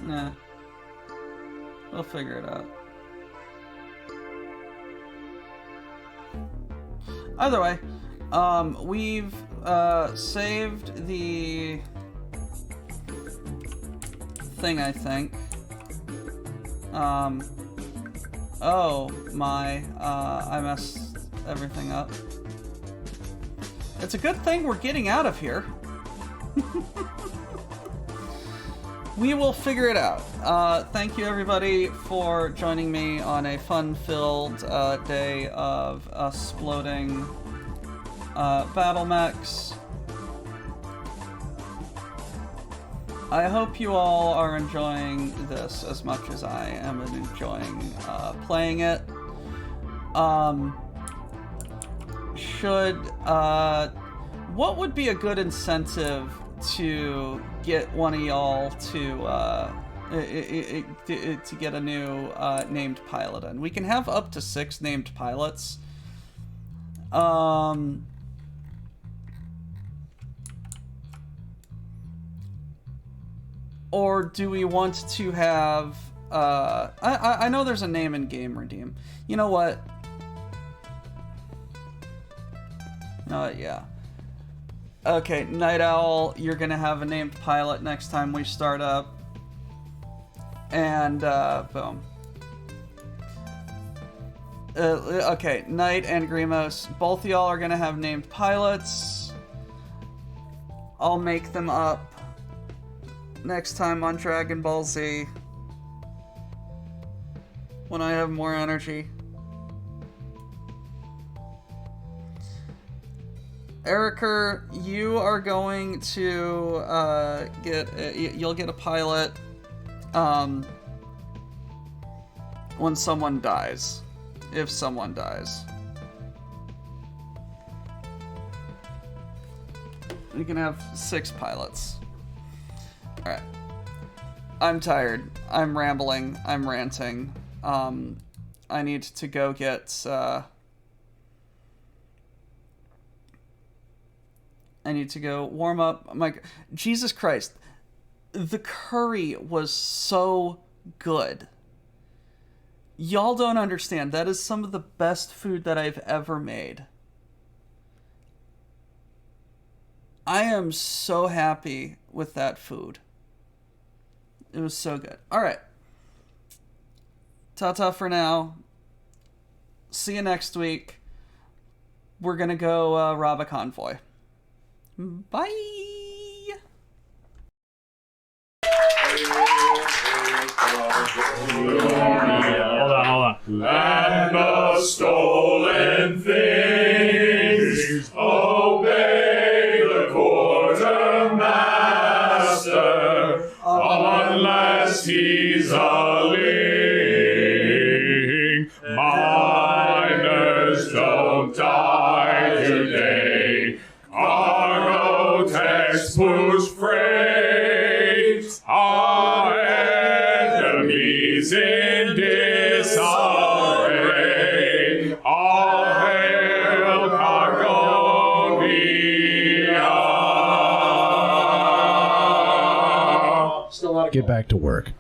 Nah. We'll figure it out. Either way, we've saved the thing, I think. Oh my, I messed everything up. It's a good thing we're getting out of here. We will figure it out. Thank you, everybody, for joining me on a fun-filled day of exploding battle mechs. I hope you all are enjoying this as much as I am enjoying playing it. What would be a good incentive to get one of y'all to get a new named pilot in? We can have up to 6 named pilots. Or do we want to have... I know there's a name in game redeem. You know what? Yeah. Okay, Night Owl, you're gonna have a named pilot next time we start up. And, boom. Okay, Knight and Grimos, both of y'all are gonna have named pilots. I'll make them up next time on Dragon Ball Z when I have more energy. Erica, you are going to you'll get a pilot when someone dies, if someone dies. You can have 6 pilots. Alright. I'm tired. I'm rambling. I'm ranting. I need to go get, I need to go warm up my... Jesus Christ. The curry was so good. Y'all don't understand. That is some of the best food that I've ever made. I am so happy with that food. It was so good. Alright. Ta-ta for now. See you next week. We're gonna go rob a convoy. Bye! Hold on. Land of stolen things, obey the quartermaster, unless he's a ling. Miners don't die today. Cargo techs push freight. Our enemies in disarray. All hail Cargonia. Get back to work.